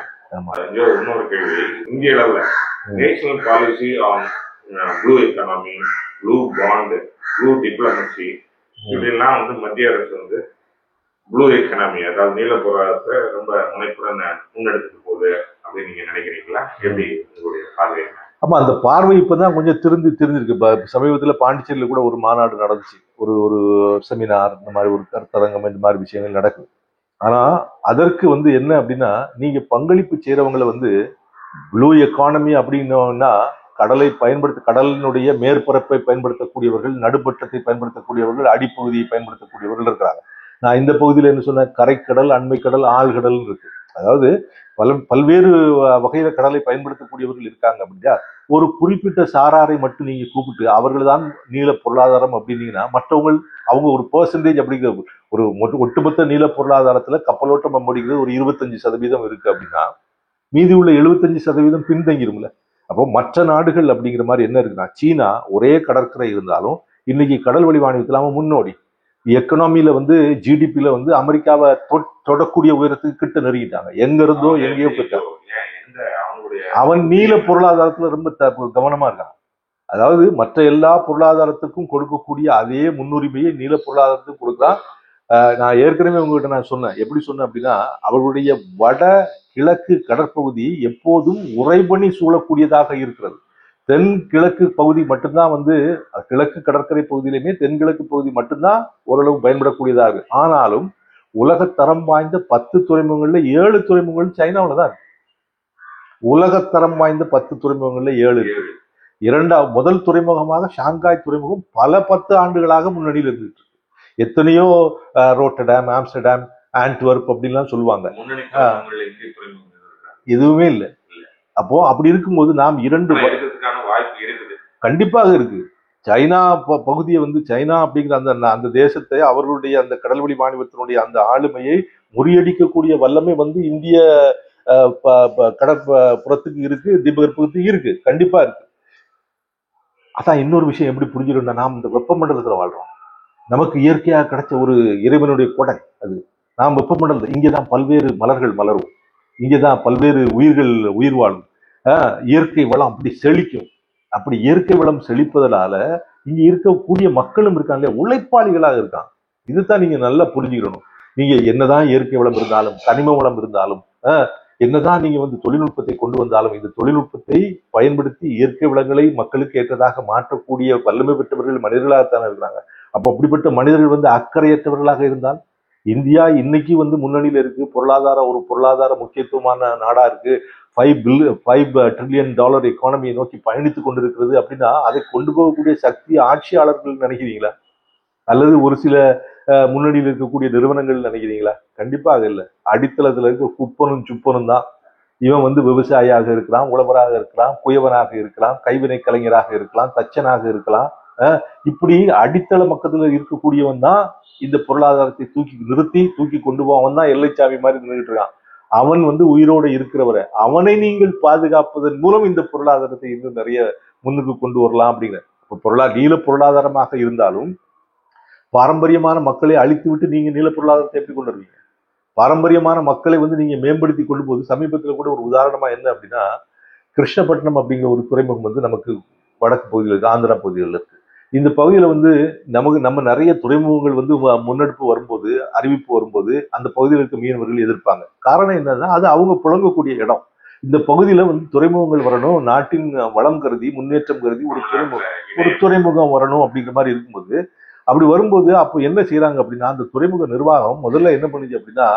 இன்னொரு கேள்வி, இந்திய அளவுல national policy on blue economy, blue bond, blue diplomacy, இதெல்லாம் வந்து மத்திய அரசு வந்து ப்ளூ எக்கனாமி, அதாவது நீல பொருளாதாரத்தை ரொம்ப முனைப்புடன் முன்னெடுத்துட்டு போகுது அப்படின்னு நீங்க நினைக்கிறீங்களா? எப்படி உங்களுடைய பார்வை? ஆமா, அந்த பார்வை இப்பதான் கொஞ்சம் தெரிஞ்சிருக்கு. சமீபத்துல பாண்டிச்சேரியில கூட ஒரு மாநாடு நடந்துச்சு, ஒரு செமினார், இந்த மாதிரி ஒரு கருத்தரங்கம், இந்த மாதிரி விஷயங்கள் நடக்குது. ஆனா அதற்கு வந்து என்ன அப்படின்னா, நீங்க பங்களிப்பு செய்யறவங்களை வந்து ப்ளூ எக்கானமி அப்படின்னா கடலை கடலினுடைய மேற்பரப்பை பயன்படுத்தக்கூடியவர்கள், நடுப்பட்டத்தை பயன்படுத்தக்கூடியவர்கள், அடிப்பகுதியை பயன்படுத்தக்கூடியவர்கள் இருக்கிறாங்க. நான் இந்த பகுதியில் என்ன சொன்ன, கரைக்கடல், அண்மைக்கடல், ஆழ்கடல் இருக்கு. அதாவது பல்வேறு வகையில கடலை பயன்படுத்தக்கூடியவர்கள் இருக்காங்க. அப்படின்னா ஒரு குறிப்பிட்ட சாராரை மட்டும் நீங்க கூப்பிட்டு அவர்கள் தான் நீல பொருளாதாரம் அப்படின்னீங்கன்னா, மற்றவங்க அவங்க ஒரு பெர்சன்டேஜ் அப்படிங்கிற ஒரு ஒட்டுமொத்த நீல பொருளாதாரத்துல கப்பலோட்டம் அப்படிங்கிறது ஒரு 25% இருக்கு அப்படின்னா, மீதி உள்ள 75% பின்தங்கிரும்ல. அப்போ மற்ற நாடுகள் அப்படிங்கிற மாதிரி என்ன இருக்குன்னா, சீனா ஒரே கடற்கரை இருந்தாலும் இன்னைக்கு கடல் வழி வாணிபத்தில் அவன் முன்னோடி. எக்கனாமியில வந்து ஜிடிபியில வந்து அமெரிக்காவை தொடக்கூடிய உயரத்துக்கு கிட்ட நெருங்கிட்டாங்க. எங்க இருந்தோ எங்கேயோ போயிட்டாங்க. அவன் நீல பொருளாதாரத்துல ரொம்ப கவனமா இருக்கான். அதாவது மற்ற எல்லா பொருளாதாரத்துக்கும் கொடுக்கக்கூடிய அதே முன்னுரிமையை நீல பொருளாதாரத்துக்கும் கொடுக்குறான். நான் ஏற்கனவே உங்ககிட்ட நான் சொன்னேன், எப்படி சொன்னேன் அப்படின்னா, அவர்களுடைய வட கிழக்கு கடற்பகுதி எப்போதும் உறைபனி சூழக்கூடியதாக இருக்கிறது. தென்கிழக்கு பகுதி மட்டும்தான் வந்து, கிழக்கு கடற்கரை பகுதியிலுமே தென்கிழக்கு பகுதி மட்டும்தான் ஓரளவு பயன்படக்கூடியதாக இருக்கு. ஆனாலும் உலகத்தரம் வாய்ந்த 10 துறைமுகங்கள்ல 7 துறைமுகங்கள் சைனாவில தான் இருக்கு. உலகத்தரம் வாய்ந்த 10 துறைமுகங்கள்ல 7 இருக்கு. முதல் துறைமுகமாக ஷாங்காய் துறைமுகம் பல 10 ஆண்டுகளாக முன்னணியில் இருந்துட்டு இருக்கு. எத்தனையோ ரோட்டர்டாம், ஆம்ஸ்டர்டாம், ஆண்ட்வர்ப் அப்படின்லாம் சொல்லுவாங்க. எதுவுமே இல்லை. அப்போ அப்படி இருக்கும்போது நாம் இரண்டு இருக்கிறதுக்கான வாய்ப்பு இருக்குது. கண்டிப்பாக இருக்கு. சைனா பகுதியை வந்து சைனா அப்படிங்கிற அந்த அந்த தேசத்தை அவர்களுடைய அந்த கடல்வழி மாநிலத்தினுடைய அந்த ஆளுமையை முறியடிக்கக்கூடிய வல்லமை வந்து இந்திய கடற்புறத்துக்கு இருக்கு, தீபகற்பத்துக்கு இருக்கு, கண்டிப்பா இருக்கு. அதான் இன்னொரு விஷயம் எப்படி புரிஞ்சிடும்னா, நாம் இந்த வெப்பமண்டலத்துல வாழ்றோம். நமக்கு இயற்கையாக கிடைச்ச ஒரு இறைவனுடைய கொடை அது. நாம் வெப்பமண்டலத்தில் இங்கேதான் பல்வேறு மலர்கள் மலரும், இங்கேதான் பல்வேறு உயிர்கள் உயிர் வாழும். இயற்கை வளம் அப்படி செழிக்கும். அப்படி இயற்கை வளம் செழிப்பதனால இங்க இருக்கக்கூடிய மக்களும் இருக்காங்க, உழைப்பாளிகளாக இருக்காங்க. இதுதான் நீங்க நல்லா புரிஞ்சுக்கணும். நீங்க என்னதான் இயற்கை வளம் இருந்தாலும், கனிம வளம் இருந்தாலும், என்னதான் நீங்க வந்து தொழில்நுட்பத்தை கொண்டு வந்தாலும், இந்த தொழில்நுட்பத்தை பயன்படுத்தி இயற்கை வளங்களை மக்களுக்கு ஏற்றதாக மாற்றக்கூடிய வல்லமை பெற்றவர்கள் மனிதர்களாகத்தானே இருக்கிறாங்க. அப்ப அப்படிப்பட்ட மனிதர்கள் வந்து அக்கறையற்றவர்களாக இருந்தால், இந்தியா இன்னைக்கு வந்து முன்னணியில இருக்கு, பொருளாதார முக்கியத்துவமான நாடா இருக்கு, $5 trillion எக்கானமியை நோக்கி பயணித்துக் கொண்டிருக்கிறது அப்படின்னா, அதை கொண்டு போகக்கூடிய சக்தி ஆட்சியாளர்கள் நினைக்கிறீங்களா? அல்லது ஒரு சில முன்னணியில் இருக்கக்கூடிய நிறுவனங்கள் நினைக்கிறீங்களா? கண்டிப்பாக இல்லை. அடித்தளத்துல இருக்க குப்பனும் சுப்பனும் தான். இவன் வந்து விவசாயியாக இருக்கலாம், உழவராக இருக்கலாம், குயவனாக இருக்கலாம், கைவினை கலைஞராக இருக்கலாம், தச்சனாக இருக்கலாம். இப்படி அடித்தள மக்கத்துல இருக்கக்கூடியவன் தான் இந்த பொருளாதாரத்தை தூக்கி கொண்டு போவன் தான் எல்லைச்சாமி மாதிரி நின்றுட்டு இருக்கான். அவன் வந்து உயிரோடு இருக்கிறவரை அவனை நீங்கள் பாதுகாப்பதன் மூலம் இந்த பொருளாதாரத்தை இன்னும் நிறைய முன்னுக்கு கொண்டு வரலாம் அப்படிங்கிற நீல பொருளாதாரமாக இருந்தாலும் பாரம்பரியமான மக்களை அழித்து விட்டு நீங்க நீல பொருளாதாரத்தை எப்படி கொண்டு வருவீங்க? பாரம்பரியமான மக்களை வந்து நீங்க மேம்படுத்தி கொண்டு போது, சமீபத்தில் கூட ஒரு உதாரணமா என்ன அப்படின்னா, கிருஷ்ணப்பட்டினம் அப்படிங்கிற ஒரு துறைமுகம் வந்து நமக்கு வடக்கு பகுதியில் இருக்கு, ஆந்திரா பகுதியில் இருக்கு. இந்த பகுதியில வந்து நம்ம நிறைய துறைமுகங்கள் வந்து முன்னெடுப்பு வரும்போது, அறிவிப்பு வரும்போது அந்த பகுதியில் இருக்க மீனவர்கள் எதிர்ப்பாங்க. காரணம் என்னன்னா, அது அவங்க புழங்கக்கூடிய இடம். இந்த பகுதியில வந்து துறைமுகங்கள் வரணும், நாட்டின் வளம் கருதி, முன்னேற்றம் கருதி ஒரு துறைமுகம் வரணும் அப்படிங்கிற மாதிரி இருக்கும்போது, அப்படி வரும்போது அப்போ என்ன செய்யறாங்க அப்படின்னா, அந்த துறைமுக நிர்வாகம் முதல்ல என்ன பண்ணுச்சு அப்படின்னா,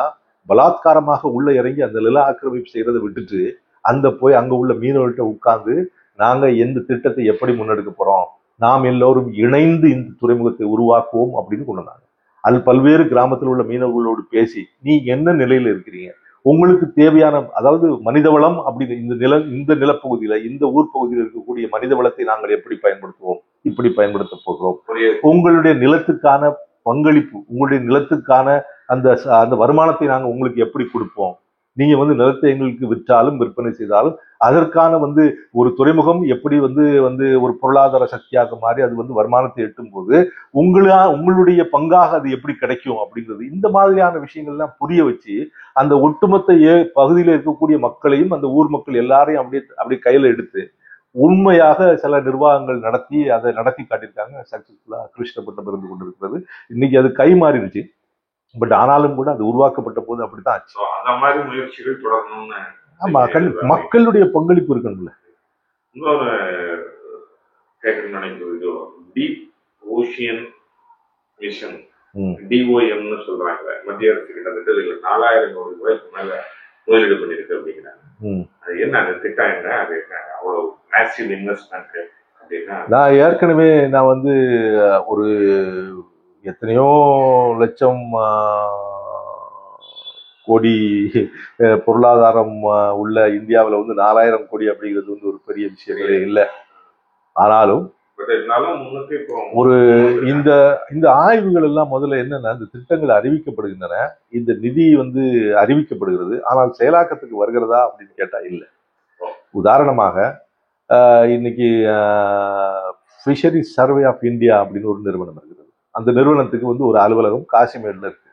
பலாத்காரமாக உள்ள இறங்கி அந்த நில ஆக்கிரமிப்பு செய்யறதை விட்டுட்டு அங்க உள்ள மீனவர்கள்ட்ட உட்கார்ந்து, நாங்க எந்த திட்டத்தை எப்படி முன்னெடுக்க போறோம், நாம் எல்லோரும் இணைந்து இந்த துறைமுகத்தை உருவாக்குவோம் அப்படின்னு கொண்டு வந்தாங்க. அது பல்வேறு கிராமத்தில் உள்ள மீனவர்களோடு பேசி, நீ என்ன நிலையில இருக்கிறீங்க, உங்களுக்கு தேவையான, அதாவது மனித வளம் அப்படின்னு இந்த நிலப்பகுதியில, இந்த ஊர் பகுதியில் இருக்கக்கூடிய மனித வளத்தை நாங்கள் எப்படி பயன்படுத்துவோம், இப்படி பயன்படுத்த போகிறோம். உங்களுடைய நிலத்துக்கான பங்களிப்பு, உங்களுடைய நிலத்துக்கான அந்த வருமானத்தை நாங்கள் உங்களுக்கு எப்படி கொடுப்போம், நீங்க வந்து நிலத்தை எங்களுக்கு விற்றாலும் விற்பனை செய்தாலும் அதற்கான வந்து ஒரு துறைமுகம் எப்படி வந்து ஒரு பொருளாதார சக்தியாக மாறி அது வந்து வருமானத்தை எட்டும் போது உங்களுடைய பங்காக அது எப்படி கிடைக்கும் அப்படிங்கிறது, இந்த மாதிரியான விஷயங்கள்லாம் புரிய வச்சு அந்த ஒட்டுமொத்த பகுதியில் இருக்கக்கூடிய மக்களையும் அந்த ஊர் மக்கள் எல்லாரையும் அப்படியே கையில எடுத்து உண்மையாக சில நிர்வாகங்கள் அதை நடத்தி காட்டியிருக்காங்க. சக்சஸ்ஃபுல்லா கிருஷ்ணப்பட்டினம் இருந்து கொண்டிருக்கிறது. இன்னைக்கு அது கை மாறிடுச்சு. பட் ஆனாலும் கூட அது உருவாக்கப்பட்ட போது அப்படித்தான் ஆச்சு. அந்த மாதிரி முயற்சிகள் தொடரணும்னு. ஆமா, மக்களுடைய பங்களிப்பு இருக்கணும்ல. இன்னொரு கேட்கணும்னு நினைக்கிறது, டீப் ஓஷியன் மிஷன், டிஓஎம்னு சொல்றாங்க. மத்திய அரசு கிட்டத்தட்ட 4000 கோடி ரூபாய்க்கு மேல முதலீடு பண்ணிருக்கு அப்படிங்கிறாங்க. அது என்ன அந்த திட்டம், என்ன அது, என்ன அவ்வளவு மேசிவ் இன்வெஸ்ட்மெண்ட் அப்படின்னா? நான் ஏற்கனவே வந்து ஒரு எத்தனையோ லட்சம் கோடி பொருளாதாரம் உள்ள இந்தியாவில் வந்து 4000 கோடி அப்படிங்கிறது வந்து ஒரு பெரிய விஷயங்களே இல்லை. ஆனாலும் ஒரு இந்த ஆய்வுகள் எல்லாம் முதல்ல என்னன்னா, இந்த திட்டங்கள் அறிவிக்கப்படுகின்றன, இந்த நிதி வந்து அறிவிக்கப்படுகிறது, ஆனால் செயலாக்கத்துக்கு வருகிறதா அப்படின்னு கேட்டா இல்லை. உதாரணமாக இன்னைக்கு ஃபிஷரிஸ் சர்வே ஆஃப் இந்தியா அப்படின்னு ஒரு நிறுவனம் இருக்கிறது. அந்த நிறுவனத்துக்கு வந்து ஒரு அலுவலகம் காசிமேட்ல இருக்கு.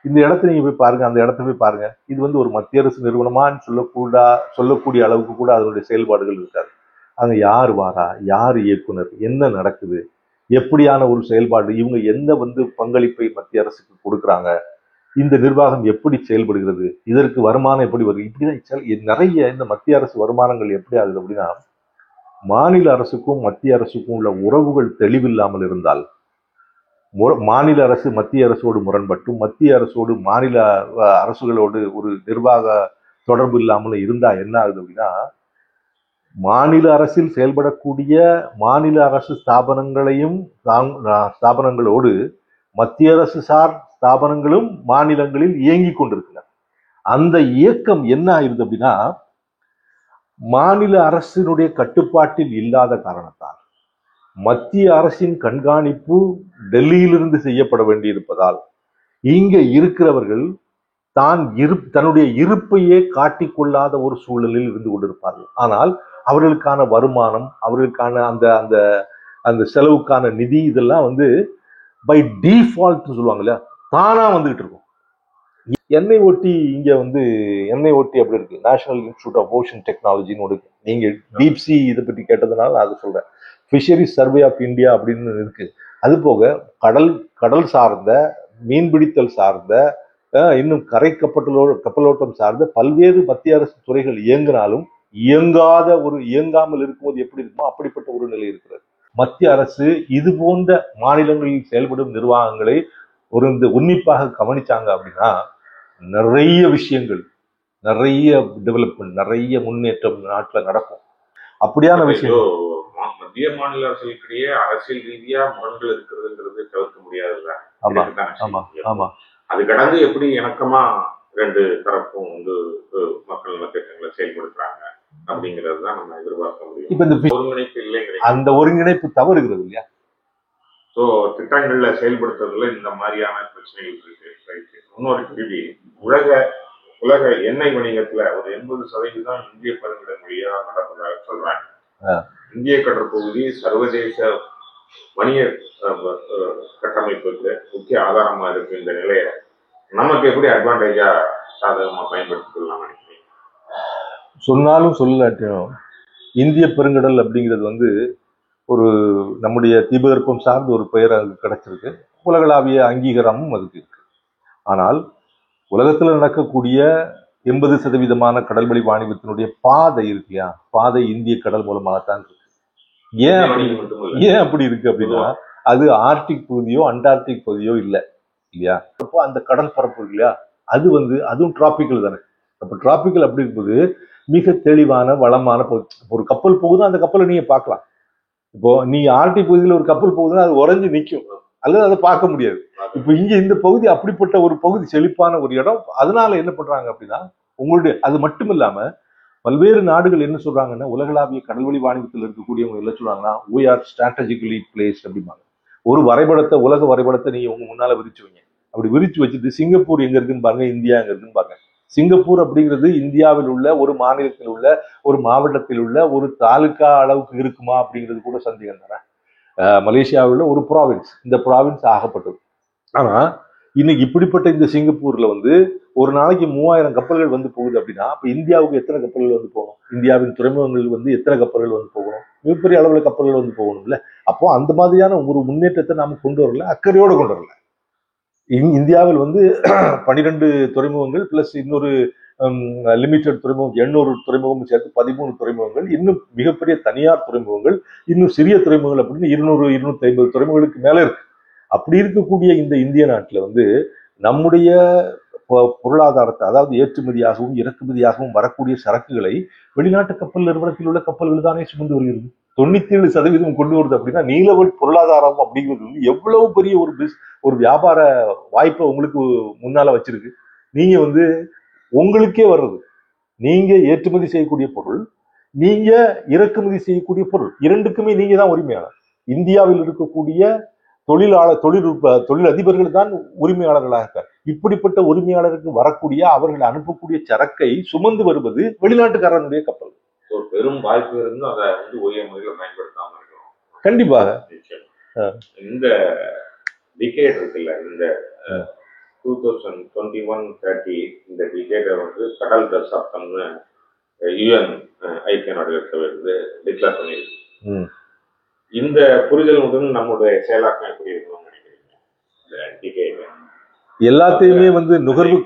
இந்த இடத்த நீங்க போய் பாருங்க, அந்த இடத்த போய் பாருங்க. இது வந்து ஒரு மத்திய அரசு நிறுவனமான்னு சொல்லக்கூடிய அளவுக்கு கூட அதனுடைய செயல்பாடுகள் இருக்காது. அங்க யார் வாரா, யார் இயக்குனர், என்ன நடக்குது, எப்படியான ஒரு செயல்பாடு, இவங்க எந்த பங்களிப்பை மத்திய அரசுக்கு கொடுக்குறாங்க, இந்த நிர்வாகம் எப்படி செயல்படுகிறது, இதற்கு வருமானம் எப்படி வருது, இப்படிதான் நிறைய இந்த மத்திய அரசு வருமானங்கள் எப்படி ஆகுது அப்படின்னா, மாநில அரசுக்கும் மத்திய அரசுக்கும் உள்ள உறவுகள் தெளிவில்லாமல் இருந்தால், மாநில அரசு மத்திய அரசோடு முரண்பட்டும், மத்திய அரசோடு மாநில அரசுகளோடு ஒரு நிர்வாக தொடர்பு இல்லாமல் இருந்தா என்ன ஆகுது அப்படின்னா, மாநில அரசில் செயல்படக்கூடிய மாநில அரசு ஸ்தாபனங்களோடு மத்திய அரசு சார் ஸ்தாபனங்களும் மாநிலங்களில் இயங்கி கொண்டிருக்கின்றன. அந்த இயக்கம் என்ன ஆயிருது அப்படின்னா, மாநில அரசினுடைய கட்டுப்பாட்டில் இல்லாத காரணத்தால் மத்திய அரசின் கண்காணிப்பு டெல்லியிலிருந்து செய்யப்பட வேண்டியிருப்பதால் இங்க இருக்கிறவர்கள் தன்னுடைய இருப்பையே காட்டிக்கொள்ளாத ஒரு சூழலில் இருந்து கொண்டிருப்பார்கள். ஆனால் அவர்களுக்கான வருமானம், அவர்களுக்கான அந்த அந்த அந்த செலவுக்கான நிதி இதெல்லாம் வந்து பை டிஃபால்ட் சொல்லுவாங்கல்ல, தானா வந்துகிட்டு இருக்கும். எண்ணெய் ஓட்டி இங்க வந்து எண்ணெய் ஓட்டி அப்படி இருக்கு, நேஷனல் இன்ஸ்டிடியூட் ஆஃப் ஓஷன் டெக்னாலஜின்னு ஒன்று. நீங்க டீப் சி இதை பற்றி கேட்டதுனால நான் அதை சொல்றேன். ஃபிஷரிஸ் சர்வே ஆஃப் இந்தியா அப்படின்னு இருக்கு. அது போக கடல் சார்ந்த, மீன்பிடித்தல் சார்ந்த, இன்னும் கரை கப்பலோட்டம் சார்ந்த பல்வேறு மத்திய அரசு துறைகள் இயங்கினாலும் இயங்காமல் இருக்கும்போது எப்படி இருக்குமோ அப்படிப்பட்ட ஒரு நிலை இருக்கிறது. மத்திய அரசு இது போன்ற மாநிலங்களில் செயல்படும் நிர்வாகங்களை ஒரு உன்னிப்பாக கவனிச்சாங்க அப்படின்னா நிறைய விஷயங்கள், நிறைய டெவலப்மெண்ட், நிறைய முன்னேற்றம் நாட்டில் நடக்கும். அப்படியான விஷயம் மத்திய மாநில அரசுகளுக்கிடையே அரசியல் ரீதியா முரண்கள் இருக்கிறதுங்கிறது தவிர்க்க முடியாதுல்ல. ஆமா. அது கடந்து எப்படி இணக்கமா ரெண்டு தரப்பும் வந்து மக்கள் நலத்திட்டங்களை செயல்படுத்துறாங்க அப்படிங்கிறது தான் நம்ம எதிர்பார்க்க முடியும். இப்ப இந்த ஒருங்கிணைப்பு இல்லைங்கிறது, அந்த ஒருங்கிணைப்பு தவறுகிறது இல்லையா? ஸோ திட்டங்கள்ல செயல்படுத்துறதுல இந்த மாதிரியான பிரச்சனைகள் இருக்கு. இன்னொரு கேள்வி, உலக எண்ணெய் வணிகத்துல ஒரு 80% இந்திய பெருங்கடல் வழியா நடப்பதாக சொல்றாங்க. இந்திய கடற்பகுதி சர்வதேச வணிக கட்டமைப்புக்கு முக்கிய ஆதாரமா இருக்கு. இந்த நிலையை நமக்கு எப்படி அட்வான்டேஜா சாதகமா பயன்படுத்திக்கலாம் நினைக்கிறீங்க? சொன்னாலும் சொல்லலாட்டியும் இந்திய பெருங்கடல் அப்படிங்கிறது வந்து ஒரு நம்முடைய தீபகற்பம் சார்ந்த ஒரு பெயர் அதுக்கு கிடைச்சிருக்கு. உலகளாவிய அங்கீகாரமும் அதுக்கு இருக்கு. ஆனால் உலகத்துல நடக்கக்கூடிய 80% கடல்வழி வாணிபத்தினுடைய பாதை இருக்குயா, பாதை இந்திய கடல் மூலமாகத்தான் இருக்கு. ஏன் அப்படி இருக்கு அப்படின்னா, அது ஆர்டிக் பகுதியோ அண்டார்டிக் பகுதியோ இல்லையா? அப்போ அந்த கடல் பரப்பு இருக்கு இல்லையா, அது வந்து அதுவும் டிராபிக்கல் தானே. அப்ப டிராபிக்கல் அப்படி இருக்கும்போது மிக தெளிவான வளமான ஒரு கப்பல் போகுதுன்னா அந்த கப்பலை நீங்க பார்க்கலாம். இப்போ நீ ஆர்டிக் பகுதியில் ஒரு கப்பல் போகுதுன்னா அது உறைஞ்சு நிற்கும், அல்லது அதை பார்க்க முடியாது. இப்ப இங்க இந்த பகுதி அப்படிப்பட்ட ஒரு பகுதி, செழிப்பான ஒரு இடம். அதனால என்ன பண்றாங்க அப்படின்னா, உங்களுடைய அது மட்டும் இல்லாம பல்வேறு நாடுகள் என்ன சொல்றாங்கன்னா, உலகளாவிய கடல்வழி வாணிபத்தில் இருக்கக்கூடியவங்க என்ன சொல்றாங்கன்னா, we are strategically placed அப்படிம்பாங்க. ஒரு வரைபடத்தை, உலக வரைபடத்தை நீங்க உங்க முன்னால விரிச்சு வைங்க. அப்படி விரிச்சு வச்சுட்டு சிங்கப்பூர் எங்க இருக்குன்னு பாருங்க, இந்தியா எங்க இருக்குன்னு பாருங்க. சிங்கப்பூர் அப்படிங்கிறது இந்தியாவில் உள்ள ஒரு மாநிலத்தில் உள்ள ஒரு மாவட்டத்தில் உள்ள ஒரு தாலுக்கா அளவுக்கு இருக்குமா அப்படிங்கிறது கூட சந்தேகம் தானே. மலேசியாவில் ஒரு ப்ராவின்ஸ், இந்த ப்ராவின்ஸ் ஆகப்பட்டது. ஆனா இன்னைக்கு இப்படிப்பட்ட இந்த சிங்கப்பூர்ல வந்து ஒரு நாளைக்கு 3000 கப்பல்கள் வந்து போகுது அப்படின்னா, அப்ப இந்தியாவுக்கு எத்தனை கப்பல்கள் வந்து போகணும்? இந்தியாவின் துறைமுகங்கள் வந்து எத்தனை கப்பல்கள் வந்து போகணும்? மிகப்பெரிய அளவுல கப்பல்கள் வந்து போகணும்ல. அப்போ அந்த மாதிரியான ஒரு முன்னேற்றத்தை நாம கொண்டு வரல, அக்கறையோடு கொண்டு வரல. இந்தியாவில் வந்து 12 துறைமுகங்கள் பிளஸ் இன்னொரு லிமிடெட் துறைமுகம் 800 துறைமுகம் சேர்த்து 13 துறைமுகங்கள், இன்னும் மிகப்பெரிய தனியார் துறைமுகங்கள், இன்னும் சிறிய துறைமுகங்கள் அப்படின்னு 200-250 துறைமுகங்களுக்கு மேல இருக்கு. அப்படி இருக்கக்கூடிய இந்த இந்திய நாட்டில் வந்து நம்முடைய பொருளாதாரத்தை, அதாவது ஏற்றுமதியாகவும் இறக்குமதியாகவும் வரக்கூடிய சரக்குகளை வெளிநாட்டு கப்பல் நிறுவனத்தில் உள்ள கப்பல்கள் தானே சுமந்து வருகிறது. 97% கொண்டு வருது அப்படின்னா, நீலவழி பொருளாதாரம் அப்படிங்கிறது வந்து எவ்வளவு பெரிய ஒரு வியாபார வாய்ப்பை உங்களுக்கு முன்னால வச்சிருக்கு. நீங்க வந்து உங்களுக்கே வர்றது, நீங்க ஏற்றுமதி செய்யக்கூடிய பொருள், நீங்க இறக்குமதி செய்யக்கூடிய பொருள், இரண்டுக்குமே நீங்க தான் உரிமையாளர். இந்தியாவில் இருக்கக்கூடிய தொழில் அதிபர்கள் தான் உரிமையாளர்களாக இருக்கார். இப்படிப்பட்ட உரிமையாளருக்கு வரக்கூடிய, அவர்கள் அனுப்பக்கூடிய சரக்கை சுமந்து வருவது வெளிநாட்டுக்காரனுடைய கப்பல். ஒரு பெரும் வாய்ப்பு இருந்து அதை வந்து ஒரே முறையில் பயன்படுத்தாம இருக்கணும். கண்டிப்பாக இந்த டிகேட் இருக்குல்ல, இந்த 2021-30 இந்த டிகேட்டை வந்து கடல் தசாப்தம்னு யுஎன் ஐக்கிய நாடுகள் சபை வந்து டிக்ளேர் பண்ணியிருக்கு. இந்த புரிதலுடன் நம்முடைய செயலாக்கம் எப்படி இருக்கணும்னு நினைக்கிறீங்க? இந்த டிகேட் எல்லாத்தையுமே வந்து நுகர்வு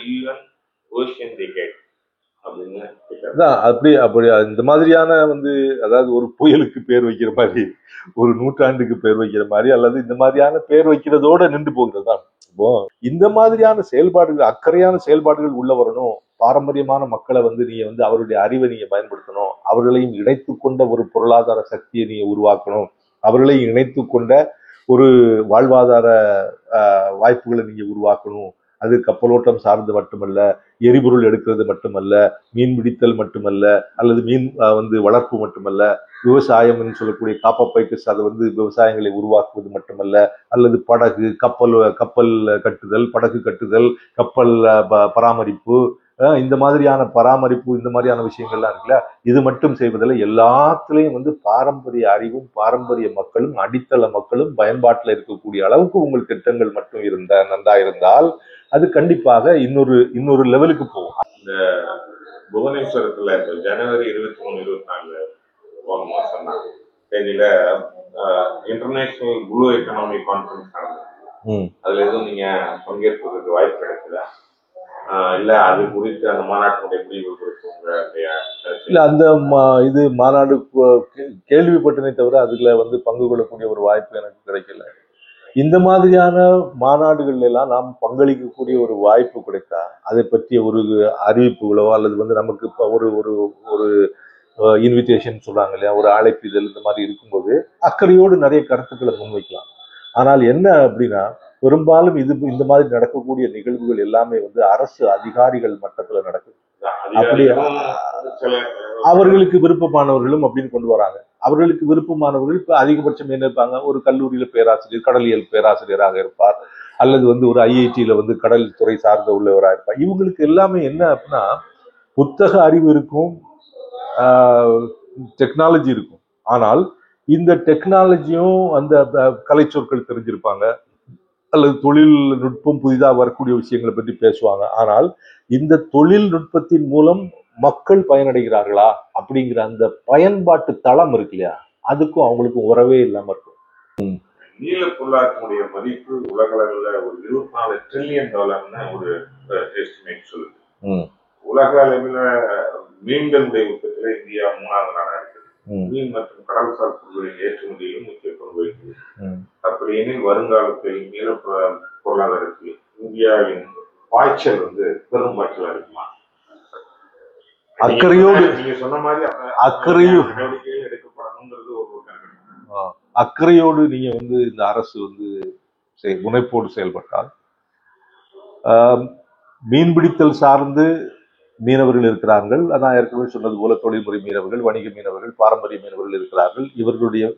யுஎன் ஓஷியன் டிகேட் அப்படின்னு அப்படி இந்த மாதிரியான வந்து, அதாவது ஒரு புயலுக்கு பேர் வைக்கிற மாதிரி, ஒரு நூற்றாண்டுக்கு பேர் வைக்கிற மாதிரி, அல்லது இந்த மாதிரியான பேர் வைக்கிறதோட நின்று போகிறது தான். இப்போ இந்த மாதிரியான செயல்பாடுகள், அக்கறையான செயல்பாடுகள் உள்ள வரணும். பாரம்பரியமான மக்களை வந்து நீங்க வந்து அவருடைய அறிவை நீங்க பயன்படுத்தணும், அவர்களையும் இணைத்து கொண்ட ஒரு பொருளாதார சக்தியை நீங்க உருவாக்கணும், அவர்களையும் இணைத்து கொண்ட ஒரு வாழ்வாதார வாய்ப்புகளை நீங்க உருவாக்கணும். அது கப்பலோட்டம் சார்ந்து மட்டுமல்ல, எரிபொருள் எடுக்கிறது மட்டுமல்ல, மீன் பிடித்தல் மட்டுமல்ல, அல்லது மீன் வளர்ப்பு மட்டுமல்ல, விவசாயம் என்று சொல்லக்கூடிய காப்பப்பைக்கஸ் அதை விவசாயங்களை உருவாக்குவது மட்டுமல்ல, அல்லது படகு, கப்பல் கட்டுதல், படகு கட்டுதல், கப்பல் பராமரிப்பு, இந்த மாதிரியான பராமரிப்பு, இந்த மாதிரியான விஷயங்கள்லாம் இருக்குல்ல, இது மட்டும் செய்வதில் எல்லாத்துலேயும் பாரம்பரிய அறிவும் பாரம்பரிய மக்களும் அடித்தள மக்களும் பயன்பாட்டில் இருக்கக்கூடிய அளவுக்கு உங்கள் திட்டங்கள் மட்டும் நன்றா இருந்தால் அது கண்டிப்பாக இன்னொரு லெவலுக்கு போகும். இந்த புவனேஸ்வரத்துல ஜனவரி 23, 24 போன மாசம் தான் தேதியில இன்டர்நேஷனல் ப்ளூ எக்கனாமி கான்ஃபரன்ஸ் நடந்தது. அதுல எதுவும் நீங்க பங்கேற்பதற்கு வாய்ப்பு கிடைச்சதா? இல்ல அது குறித்து அந்த மாநாட்டினுடைய முடிவு குறித்து இல்ல அந்த இது மாநாடு கேள்விப்பட்டனே தவிர அதுல பங்கு கொள்ளக்கூடிய ஒரு வாய்ப்பு எனக்கு கிடைக்கல. இந்த மாதிரியான மாநாடுகள் எல்லாம் நாம் பங்களிக்கக்கூடிய ஒரு வாய்ப்பு கிடைத்தா அதை பற்றிய ஒரு அறிவிப்புகளோ அல்லது நமக்கு இப்போ ஒரு இன்விடேஷன் சொல்றாங்க இல்லையா, ஒரு அழைப்பிதழ், இந்த மாதிரி இருக்கும்போது அக்கறையோடு நிறைய கருத்துக்களை முன்வைக்கலாம். ஆனால் என்ன அப்படின்னா, பெரும்பாலும் இந்த மாதிரி நடக்கக்கூடிய நிகழ்வுகள் எல்லாமே அரசு அதிகாரிகள் மட்டத்துல நடக்குது. அப்படி அவர்களுக்கு விருப்பமானவர்களும் அப்படின்னு கொண்டு வராங்க. அவர்களுக்கு விருப்பமானவர்கள் இப்ப அதிகபட்சம் என்ன இருப்பாங்க, ஒரு கல்லூரியில பேராசிரியர், கடலியல் பேராசிரியராக இருப்பார், அல்லது ஒரு ஐஐடியில கடல் துறை சார்ந்த உள்ளவராக இருப்பார். இவங்களுக்கு எல்லாமே என்ன அப்படின்னா, புத்தக அறிவு இருக்கும், டெக்னாலஜி இருக்கும். ஆனால் இந்த டெக்னாலஜியும் அந்த கலை சொற்கள் தெரிஞ்சிருப்பாங்க, அல்லது தொழில்நுட்பம் புதிதாக வரக்கூடிய விஷயங்களை பற்றி பேசுவாங்க. ஆனால் இந்த தொழில்நுட்பத்தின் மூலம் மக்கள் பயனடைகிறார்களா அப்படிங்கிற அந்த பயன்பாட்டு தளம் இருக்கு இல்லையா, அதுக்கும் அவங்களுக்கும் உறவே இல்லாம இருக்கும். நீல பொருளாதாரத்தினுடைய மதிப்பு உலக அளவில் ஒரு $24 trillion ஒரு எஸ்டிமேட் சொல்லுது. உலக அளவில் மீன்களுடைய உற்பத்தியில இந்தியா 3வது நாடா இருக்குது. மீன் மற்றும் கடல்சார் பொருட்களின் ஏற்றுமதியிலும் முக்கிய பங்கு வகிக்குது. அப்படியெனில் வருங்காலத்தில் நீல பொருளாதாரத்தில் இந்தியாவின் பாய்ச்சல் பெரும் பாய்ச்சலா இருக்குமா? அக்கறையோடு நீங்க சொன்ன மாதிரி நடவடிக்கைகள் எடுக்கப்படணுங்கிறது அக்கறையோடு நீங்க இந்த அரசு முனைப்போடு செயல்பட்டால், மீன்பிடித்தல் சார்ந்து மீனவர்கள் இருக்கிறார்கள். நான் ஏற்கனவே சொன்னது போல தொழில்முறை மீனவர்கள், வணிக மீனவர்கள், பாரம்பரிய மீனவர்கள் இருக்கிறார்கள்.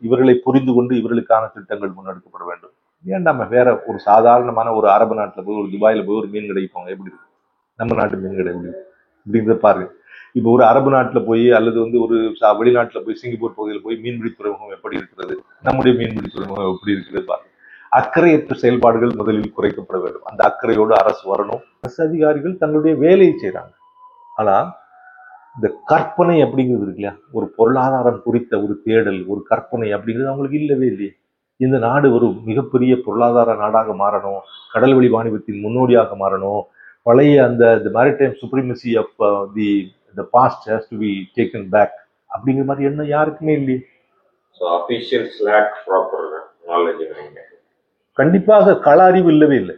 இவர்களை புரிந்து கொண்டு இவர்களுக்கான திட்டங்கள் முன்னெடுக்கப்பட வேண்டும். ஏன் நம்ம வேற ஒரு சாதாரணமான ஒரு அரபு நாட்டில் போய், ஒரு துபாயில போய் ஒரு மீன் கிடைப்பாங்க, எப்படி இருக்கு நம்ம நாட்டு மீன் கடை எப்படி அப்படிங்கிறத பாருங்க. இப்போ ஒரு அரபு நாட்டில் போய் அல்லது ஒரு வெளிநாட்டில் போய் சிங்கப்பூர் பகுதியில் போய் மீன்பிடி துறைமுகம் எப்படி இருக்கிறது, நம்முடைய மீன்பிடி துறைமுகம் எப்படி இருக்கிறது பாருங்க. அக்கறையற்ற செயல்பாடுகள் முதலில் குறைக்கப்பட வேண்டும். அந்த அக்கறையோடு அரசு வரணும். அரசு அதிகாரிகள் தங்களுடைய வேலையை செய்யறாங்க. ஆனா இந்த கற்பனை அப்படிங்கிறது இருக்கு இல்லையா, ஒரு பொருளாதாரம் குறித்த ஒரு தேடல், ஒரு கற்பனை அப்படிங்கிறது அவங்களுக்கு இல்லவே இல்லையே. இந்த நாடு ஒரு மிகப்பெரிய பொருளாதார நாடாக மாறணும், கடல்வழி வாணிபத்தின் முன்னோடியாக மாறணும், பழைய அந்த maritime supremacy of the past has to be taken back அப்படிங்கிற மாதிரி என்ன யாருக்குமே இல்லையே. கண்டிப்பாக கள அறிவு இல்லவே இல்லை.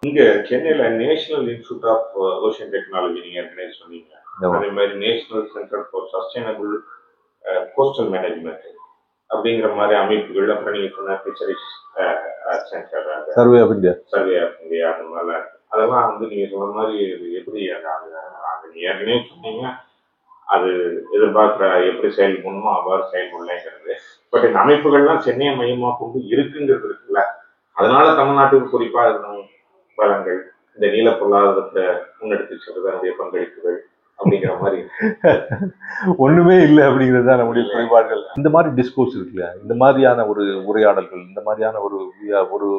இங்க சென்னையில national institute of ocean technology நீங்க ஏற்கனவே சொன்னீங்க, அதே மாதிரி national center for sustainable coastal management அப்படிங்கிற மாதிரி அமைப்புகள், அப்புறம் நீங்க சொன்ன fisheries center, survey of India அந்த மாதிரி அதெல்லாம் நீங்க சொன்ன மாதிரி எப்படி நீங்க ஏற்கனவே சொன்னீங்க, அது எதிர்பார்க்கிற எப்படி செயல்படணுமோ அவ்வாறு செயல்படலைங்கிறது. பட் இந்த அமைப்புகள்லாம் சென்னையை மையமா கொண்டு இருக்குங்கிறது இருக்குல்ல, அதனால தமிழ்நாட்டுக்கு குறிப்பா இருக்கணும் வளங்கள், இந்த நீல பொருளாதாரத்தை முன்னெடுத்து செல்றது, அதனுடைய பங்களிப்புகள் அப்படிங்கிற மாதிரி ஒண்ணுமே இல்லை அப்படிங்கிறது தான் நம்முடைய குறைபாடுகள். இந்த மாதிரி டிஸ்கோர்ஸ் இருக்குல்ல, இந்த மாதிரியான ஒரு உரையாடல்கள், இந்த மாதிரியான ஒரு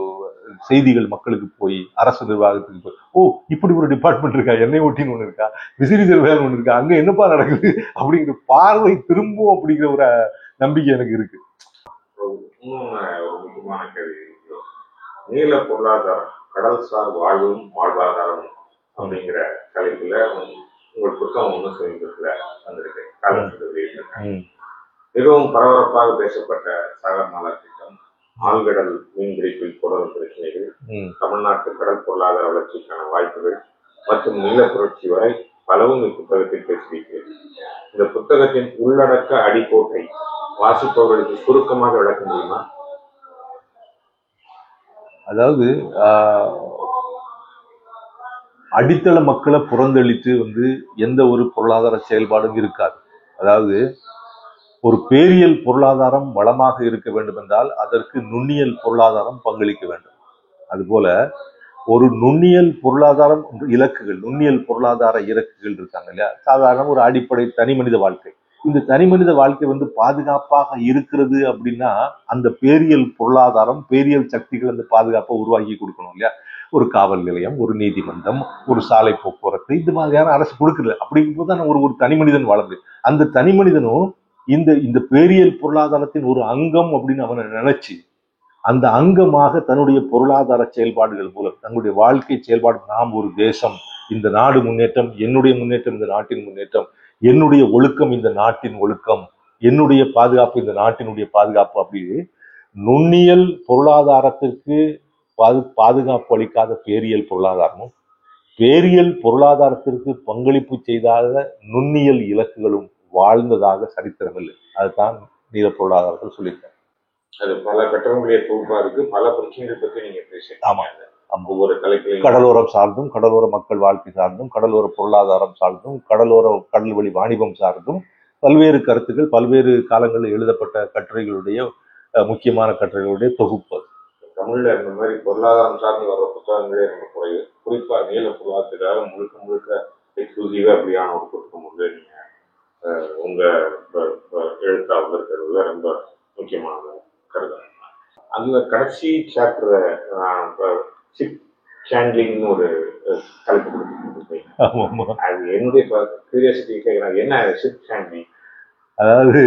செய்திகள் மக்களுக்கு போய், அரசு நிர்வாகத்துக்கு போய், ஓ இப்படி ஒரு டிபார்ட்மெண்ட் இருக்கா, எண்ணெய் ஓட்டின்னு ஒண்ணு இருக்கா, விசிறி நிர்வாகம் ஒண்ணு இருக்கா, அங்க என்னப்பா நடக்குது அப்படிங்கிற பார்வை திரும்பும் அப்படிங்கிற ஒரு நம்பிக்கை எனக்கு இருக்கு. ஒரு முக்கியமான கேள்வி, நீல பொருளாதாரம் கடல்சார் வாழ்வும் வாழ்வாதாரமும் அப்படிங்கிற தலைப்புல உங்கள் புத்தகம் ஒன்று சமீபத்துல வந்திருக்கு, காலத்தில் மிகவும் பரபரப்பாக பேசப்பட்ட சாகர்மாலா திட்டம், ஆழ்கடல் மீன்பிடிப்பில் தொடரும் பிரச்சனைகள், தமிழ்நாட்டு கடல் பொருளாதார வளர்ச்சிக்கான வாய்ப்புகள் மற்றும் நீல புரட்சி வரை பலவும் இப்புத்தகத்தில் பேசியிருக்கிறது. இந்த புத்தகத்தின் உள்ளடக்க அடிக்கோட்டை வாசிப்பவர்களுக்கு சுருக்கமாக விளக்க முடியுமா? அதாவது அடித்தள மக்களை புறந்தளித்து வந்து எந்த ஒரு பொருளாதார செயல்பாடும் இருக்காது. அதாவது ஒரு பேரியல் பொருளாதாரம் வளமாக இருக்க வேண்டும் என்றால் அதற்கு நுண்ணியல் பொருளாதாரம் பங்களிக்க வேண்டும். அதுபோல ஒரு நுண்ணியல் பொருளாதாரம் இலக்குகள், நுண்ணியல் பொருளாதார இலக்குகள் இருக்காங்க இல்லையா? சாதாரண ஒரு அடிப்படை தனி மனித வாழ்க்கை. இந்த தனி மனித வாழ்க்கை வந்து பாதுகாப்பாக இருக்கிறது அப்படின்னா அந்த பேரியல் பொருளாதாரம், பேரியல் சக்திகள் அந்த பாதுகாப்பை உருவாக்கி கொடுக்கணும் இல்லையா? ஒரு காவல் நிலையம், ஒரு நீதிமன்றம், ஒரு சாலை போக்குவரத்து, இந்த மாதிரியான அரசு கொடுக்குறது. அப்படிங்கும்போது தான் ஒரு தனி மனிதன் வாழ முடியும். அந்த தனி மனிதனும் இந்த இந்த பேரியல் பொருளாதாரத்தின் ஒரு அங்கம் அப்படின்னு அவனை நினைச்சு அந்த அங்கமாக தன்னுடைய பொருளாதார செயல்பாடுகள் மூலம் தன்னுடைய வாழ்க்கை செயல்பாடு, நாம் ஒரு தேசம், இந்த நாடு முன்னேற்றம், என்னுடைய முன்னேற்றம் இந்த நாட்டின் முன்னேற்றம், என்னுடைய ஒழுக்கம் இந்த நாட்டின் ஒழுக்கம், என்னுடைய பாதுகாப்பு இந்த நாட்டினுடைய பாதுகாப்பு, அப்படி நுண்ணியல் பொருளாதாரத்திற்கு பாதுகாப்பு அளிக்காத பேரியல் பொருளாதாரமும், பேரியல் பொருளாதாரத்திற்கு பங்களிப்பு செய்தாத நுண்ணியல் இலக்குகளும் வாழ்ந்ததாக சரித்திரம் இல்லை. அதுதான் நீல பொருளாதாரத்தில் சொல்லியிருக்கேன். அது பல கட்டங்களுடைய தொகுப்பா இருக்கு. பல பிரச்சனைகள் பற்றி நீங்க பேசுறீங்க. ஆமா. ஒவ்வொரு தலைப்பிலையும் கடலோரம் சார்ந்தும், கடலோர மக்கள் வாழ்க்கை சார்ந்தும், கடலோர பொருளாதாரம் சார்ந்தும், கடல் வழி வாணிபம் சார்ந்தும் பல்வேறு கருத்துக்கள், பல்வேறு காலங்களில் எழுதப்பட்ட கட்டுரைகளுடைய முக்கியமான கட்டுரைகளுடைய தொகுப்பு. தமிழ்ல இந்த மாதிரி பொருளாதாரம் சார்ந்து வர்ற புத்தகங்களே ரொம்ப குறைவு. குறிப்பா நீல பொருளாதாரத்துக்காக முழுக்க முழுக்க எக்ஸ்க்ளூசிவா அப்படியான ஒரு புத்தகம் வந்து நீங்க உங்க எழுத்தாளர் இருக்கிறதுல ரொம்ப முக்கியமான கருத்து. அதுல கடைசி சாப்டர் ஷிப் ஹேண்ட்லிங்னு ஒரு தலைப்பு கொடுத்துருக்கீங்க. அது என்னுடைய கியூரியாசிட்டி கேட்குறாங்க, என்ன ஷிப் ஹேண்ட்லிங்? அதாவது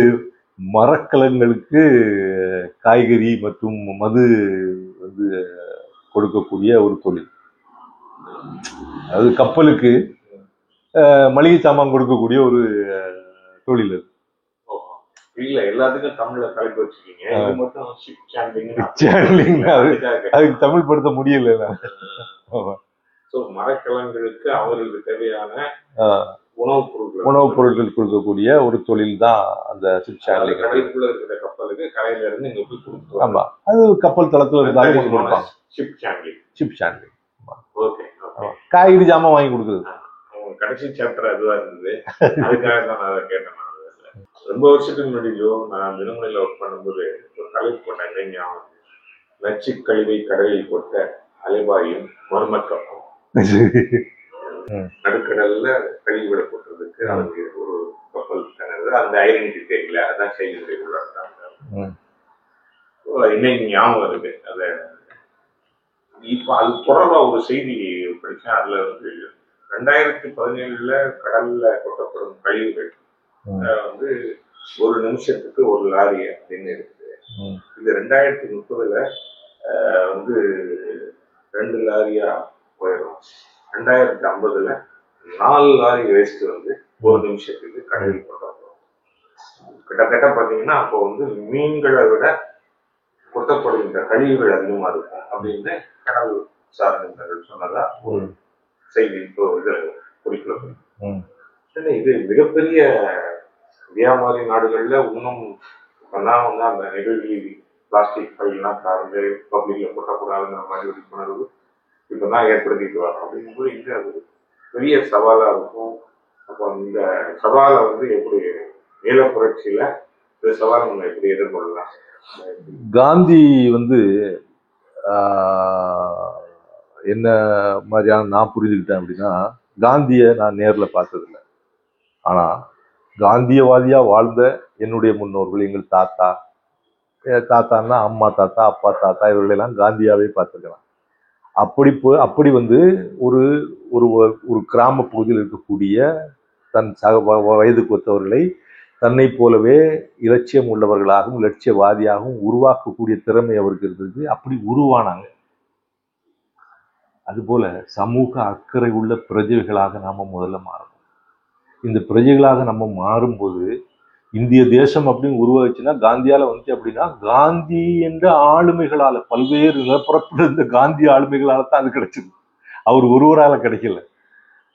மரக்கலங்களுக்கு காய்கறி மற்றும் மது வந்து கொடுக்கக்கூடிய ஒரு தொழில். அதாவது கப்பலுக்கு மளிகை சாமான் கொடுக்கக்கூடிய ஒரு தொழில். இல்ல, எல்லாத்துக்கும் தமிழ்ல தலைப்பு வச்சிருக்கீங்க, இது மட்டும் ஷிப் ஹேண்ட்லிங். அதுக்கு தமிழ் படுத்த முடியல. மரக்கலங்களுக்கு அவர்களுக்கு தேவையான உணவுப் பொருட்கள் கொடுக்கக்கூடிய ஒரு தொழில் தான் அந்த ஷிப் ஹேண்ட்லிங். கடைக்குள்ள இருக்கிற கப்பலுக்கு கரையில இருந்து இங்க போய் கொடுத்து, ஆமா, அது கப்பல் தளத்துல இருந்தாலும் கொடுப்பாங்க. Ship handling. Ship handling. Okay. காய்கறி ஜாமான் வாங்கி கொடுக்குறது. கடைசி சாப்டர் அதுவா இருந்தது, அதுக்காக தான் நான் கேட்டேன். ரொம்ப வருஷத்துக்கு முன்னாடி நான் தினமணியில ஒர்க் பண்ணும்போது ஒரு தலைப்பு போட்டாங்க, நச்சு கழிவை கடலில் போட்ட அலைபாயும் மர்மக்கப்பம். நடுக்கடல்ல கழிவுகளை போட்டுறதுக்கு அவங்க ஒரு கப்பல் தனது அந்த ஐடென்டிட்டி தெரியல, அதான் செய்தி உள்ளாட்டாங்க. இன்னைக்கு ஞாபகம் இருக்கு. அத இப்ப அது தொடர்பா ஒரு செய்தி படிச்சேன். அதுல வந்து 2017 கடல்ல கொட்டப்படும் கழிவுகள் வந்து ஒரு நிமிஷத்துக்கு ஒரு லாரி அப்படின்னு இருக்குது. இது 2030 வந்து 2 லாரியா போயிடும். 2050 4 லாரி வேஸ்ட் வந்து ஒரு நிமிஷத்துக்கு கடலில் கொட்டப்படும். கிட்டத்தட்ட பாத்தீங்கன்னா அப்போ வந்து மீன்களை விட கொட்டப்படுகின்ற கழிவுகள் அதிகமா இருக்கும் அப்படின்னு கடல் சார்ந்தவர்கள் சொன்னதா ஒரு செய்தி இப்போ இது குறிப்பிடப்படும். இது மிகப்பெரிய வியாபாரி நாடுகள்ல இன்னும் வந்து அந்த நெகிழி பிளாஸ்டிக் பையெல்லாம் சார்ந்து பப்ளிக்ல கொட்டக்கூடாதுங்கிற மாதிரி விழிப்புணர்வு இப்பதான் ஏற்படுத்திட்டு வரோம். அப்படிங்கும்போது இங்க அது பெரிய சவாலா இருக்கும். அப்போ இந்த சவாலை வந்து எப்படி நீல புரட்சியில இந்த சவாலை நம்ம எப்படி எதிர்கொள்ளலாம்? காந்தி வந்து என்ன மாதிரியான நான் புரிஞ்சுக்கிட்டேன் அப்படின்னா, காந்தியை நான் நேர்ல பார்த்ததில்லை. ஆனா காந்தியவாதியா வாழ்ந்த என்னுடைய முன்னோர்கள், எங்கள் தாத்தான்னா அம்மா தாத்தா, அப்பா தாத்தா, இவர்களெல்லாம் காந்தியாவே பார்த்துக்கலாம். அப்படி வந்து ஒரு ஒரு கிராம பகுதியில் இருக்கக்கூடிய தன் வயதுக்கு ஒத்தவர்களை தன்னை போலவே இலட்சியம் உள்ளவர்களாகவும் லட்சியவாதியாகவும் உருவாக்கக்கூடிய திறமை அவருக்கு இருந்தது. அப்படி உருவானாங்க. அதுபோல சமூக அக்கறை உள்ள பிரஜைகளாக நாம முதல்ல மாறணும். இந்த பிரஜைகளாக நம்ம மாறும்போது இந்திய தேசம் அப்படின்னு உருவாச்சுன்னா காந்தியால வந்துச்சு அப்படின்னா, காந்தி என்ற ஆளுமைகளால, பல்வேறு நிலப்பரப்பில் இருந்த காந்தி ஆளுமைகளால தான் அது கிடைச்சது. அவர் ஒருவரால கிடைக்கல.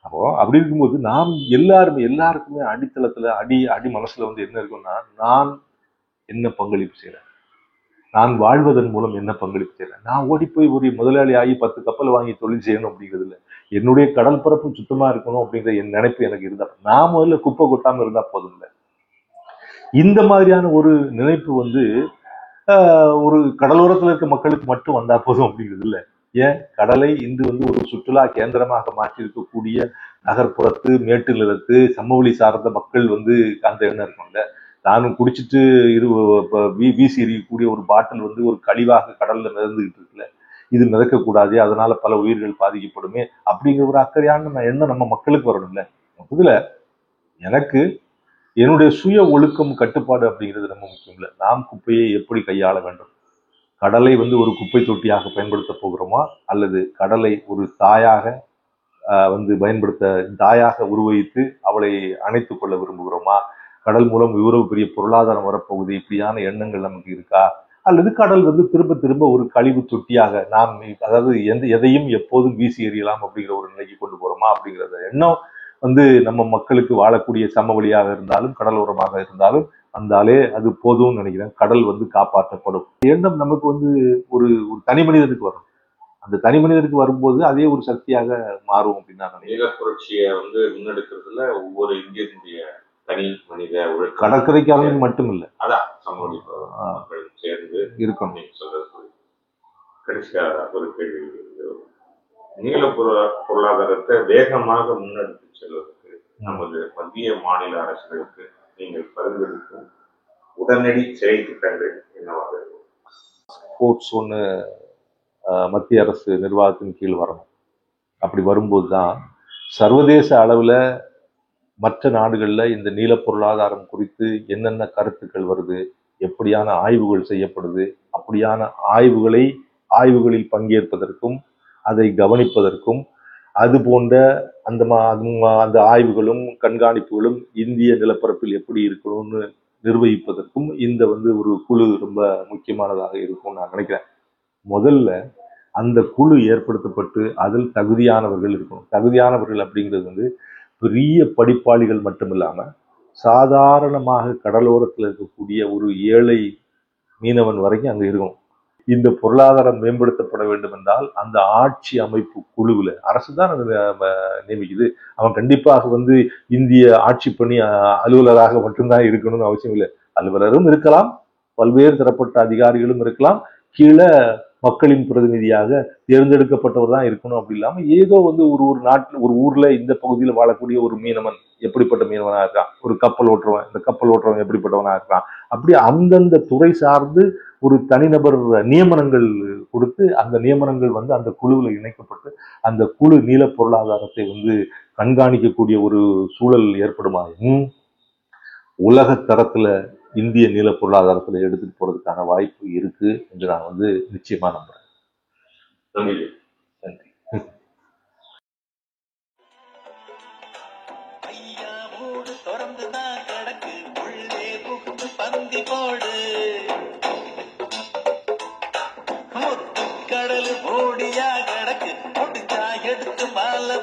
அப்போ அப்படி இருக்கும்போது நாம் எல்லாருக்குமே அடித்தளத்துல அடி மனசுல வந்து என்ன இருக்குன்னா, நான் என்ன பங்களிப்பு செய்யறேன், நான் வாழ்வதன் மூலம் என்ன பங்களிப்பு செய்யறேன்? நான் ஓடி போய் ஒரு முதலாளி ஆகி 10 கப்பல் வாங்கி தொழில் செய்யணும் அப்படிங்கிறது இல்லை. என்னுடைய கடல் பரப்பும் சுத்தமா இருக்கணும் அப்படிங்கிற என் நினைப்பு எனக்கு இருந்தா, நான் முதல்ல குப்பை கொட்டாம இருந்தா போதும் இல்லை. இந்த மாதிரியான ஒரு நினைப்பு வந்து ஒரு கடலோரத்தில் இருக்க மக்களுக்கு மட்டும் வந்தா போதும் அப்படிங்கிறது இல்லை. ஏன் கடலை இன்று வந்து ஒரு சுற்றுலா கேந்திரமாக மாற்றி இருக்கக்கூடிய நகர்ப்புறத்து மேட்டு நிலத்து சமவெளி சார்ந்த மக்கள் வந்து அந்த எண்ணம் இருக்கும்ல. நானும் குடிச்சிட்டு வீசி எறியக்கூடிய ஒரு பாட்டில் வந்து ஒரு கழிவாக கடல்ல மிதந்துகிட்டு இருக்குல்ல, இது மிதக்கக்கூடாது, அதனால பல உயிர்கள் பாதிக்கப்படுமே அப்படிங்கிற ஒரு அக்கறையான எண்ணம் நம்ம மக்களுக்கு வரணும்ல. இதுல எனக்கு என்னுடைய சுய ஒழுக்கம் கட்டுப்பாடு அப்படிங்கிறது ரொம்ப முக்கியம் இல்லை. நாம் குப்பையை எப்படி கையாள வேண்டும்? கடலை வந்து ஒரு குப்பை தொட்டியாக பயன்படுத்த போகிறோமா, அல்லது கடலை ஒரு தாயாக வந்து தாயாக உருவகித்து அவளை அணைத்துக் கொள்ள விரும்புகிறோமா? கடல் மூலம் இவ்வளவு பெரிய பொருளாதாரம் வரப்போகுது, இப்படியான எண்ணங்கள் நமக்கு இருக்கா? அல்லது கடல் வந்து திரும்ப திரும்ப ஒரு கழிவு தொட்டியாக நாம், அதாவது எதையும் எப்போதும் வீசி எறியலாம் அப்படிங்கிற ஒரு நிலைக்கு கொண்டு போறோமா அப்படிங்கிறத எண்ணம் வந்து நம்ம மக்களுக்கு வாழக்கூடிய சமவெளியாக இருந்தாலும் கடலோரமாக இருந்தாலும் வந்தாலே அது போதும்னு நினைக்கிறேன். கடல் வந்து காப்பாற்றப்படும் எண்ணம் நமக்கு வந்து ஒரு தனி மனிதனுக்கு வரும். அந்த தனி மனிதனுக்கு வரும்போது அதே ஒரு சக்தியாக மாறும் அப்படின்னு நான் நினைக்கிறேன். நீல புரட்சியை வந்து முன்னெடுக்கிறதுல ஒவ்வொரு இந்தியனுடைய தனி மனித கடற்கரைக்காரங்க மட்டும் இல்லை, அதான் சமூக மக்கள் சேர்ந்து இருக்கணும். சொல்றது கடைசியா ஒரு கேள்வி, நீலப்புற பொருளாதாரத்தை வேகமாக முன்னெடுத்து செல்வதற்கு நமது மத்திய மாநில அரசுகளுக்கு நீங்கள் பரிந்துரைக்கும் உடனடி செயல் திட்டங்கள் என்னவாக இருக்கும்? ஸ்போர்ட்ஸ் ஒன்று மத்திய அரசு நிர்வாகத்தின் கீழ் வரணும். அப்படி வரும்போது தான் சர்வதேச அளவில் மற்ற நாடுகளில் இந்த நீல பொருளாதாரம் குறித்து என்னென்ன கருத்துக்கள் வருது, எப்படியான ஆய்வுகள் செய்யப்படுது, அப்படியான ஆய்வுகளில் பங்கேற்பதற்கும் அதை கவனிப்பதற்கும் அது போன்ற அந்த ஆய்வுகளும் கண்காணிப்புகளும் இந்திய நிலப்பரப்பில் எப்படி இருக்கணும்னு நிர்வகிப்பதற்கும் இந்த வந்து ஒரு குழு ரொம்ப முக்கியமானதாக இருக்கும்னு நான் நினைக்கிறேன். முதல்ல அந்த குழு ஏற்படுத்தப்பட்டு அதில் தகுதியானவர்கள் இருக்கணும். தகுதியானவர்கள் அப்படிங்கிறது வந்து பெரிய படிப்பாளிகள் மட்டும் இல்லாமல் சாதாரணமாக கடலோரத்தில் இருக்கக்கூடிய ஒரு ஏழை மீனவன் வரைக்கும் அங்கே இருக்கணும். இந்த பொருளாதாரம் மேம்படுத்தப்பட வேண்டும் என்றால் அந்த ஆட்சி அமைப்பு குழுவில் அரசு தான் நியமிக்குது. அவன் கண்டிப்பாக வந்து இந்திய ஆட்சி பணி அலுவலராக மட்டும்தான் இருக்கணும்னு அவசியம் இல்லை. அலுவலரும் இருக்கலாம், பல்வேறு தரப்பட்ட அதிகாரிகளும் இருக்கலாம், கீழே மக்களின் பிரதிநிதியாக தேர்ந்தெடுக்கப்பட்டவர் தான் இருக்கணும். அப்படி இல்லாம ஏதோ வந்து ஒரு நாட்டில் ஒரு ஊர்ல இந்த பகுதியில் வாழக்கூடிய ஒரு மீனவன் எப்படிப்பட்ட மீனவனா இருக்கான், ஒரு கப்பல் ஓட்டுறவன், இந்த கப்பல் ஓட்டுறவன் எப்படிப்பட்டவனா இருக்கான், அப்படி அந்தந்த துறை சார்ந்து ஒரு தனிநபர் நியமனங்கள் கொடுத்து அந்த நியமனங்கள் வந்து அந்த குழுவில் இணைக்கப்பட்டு அந்த குழு நீல பொருளாதாரத்தை வந்து கண்காணிக்கக்கூடிய ஒரு சூழல் ஏற்படுமாயின் உலக தரத்துல இந்திய நீல பொருளாதாரத்துல எடுத்துட்டு போறதுக்கான வாய்ப்பு இருக்கு என்று நான் வந்து நிச்சயமா நம்புறேன். நன்றி. கடல் போடியா கிடக்கு எடுத்து மாலை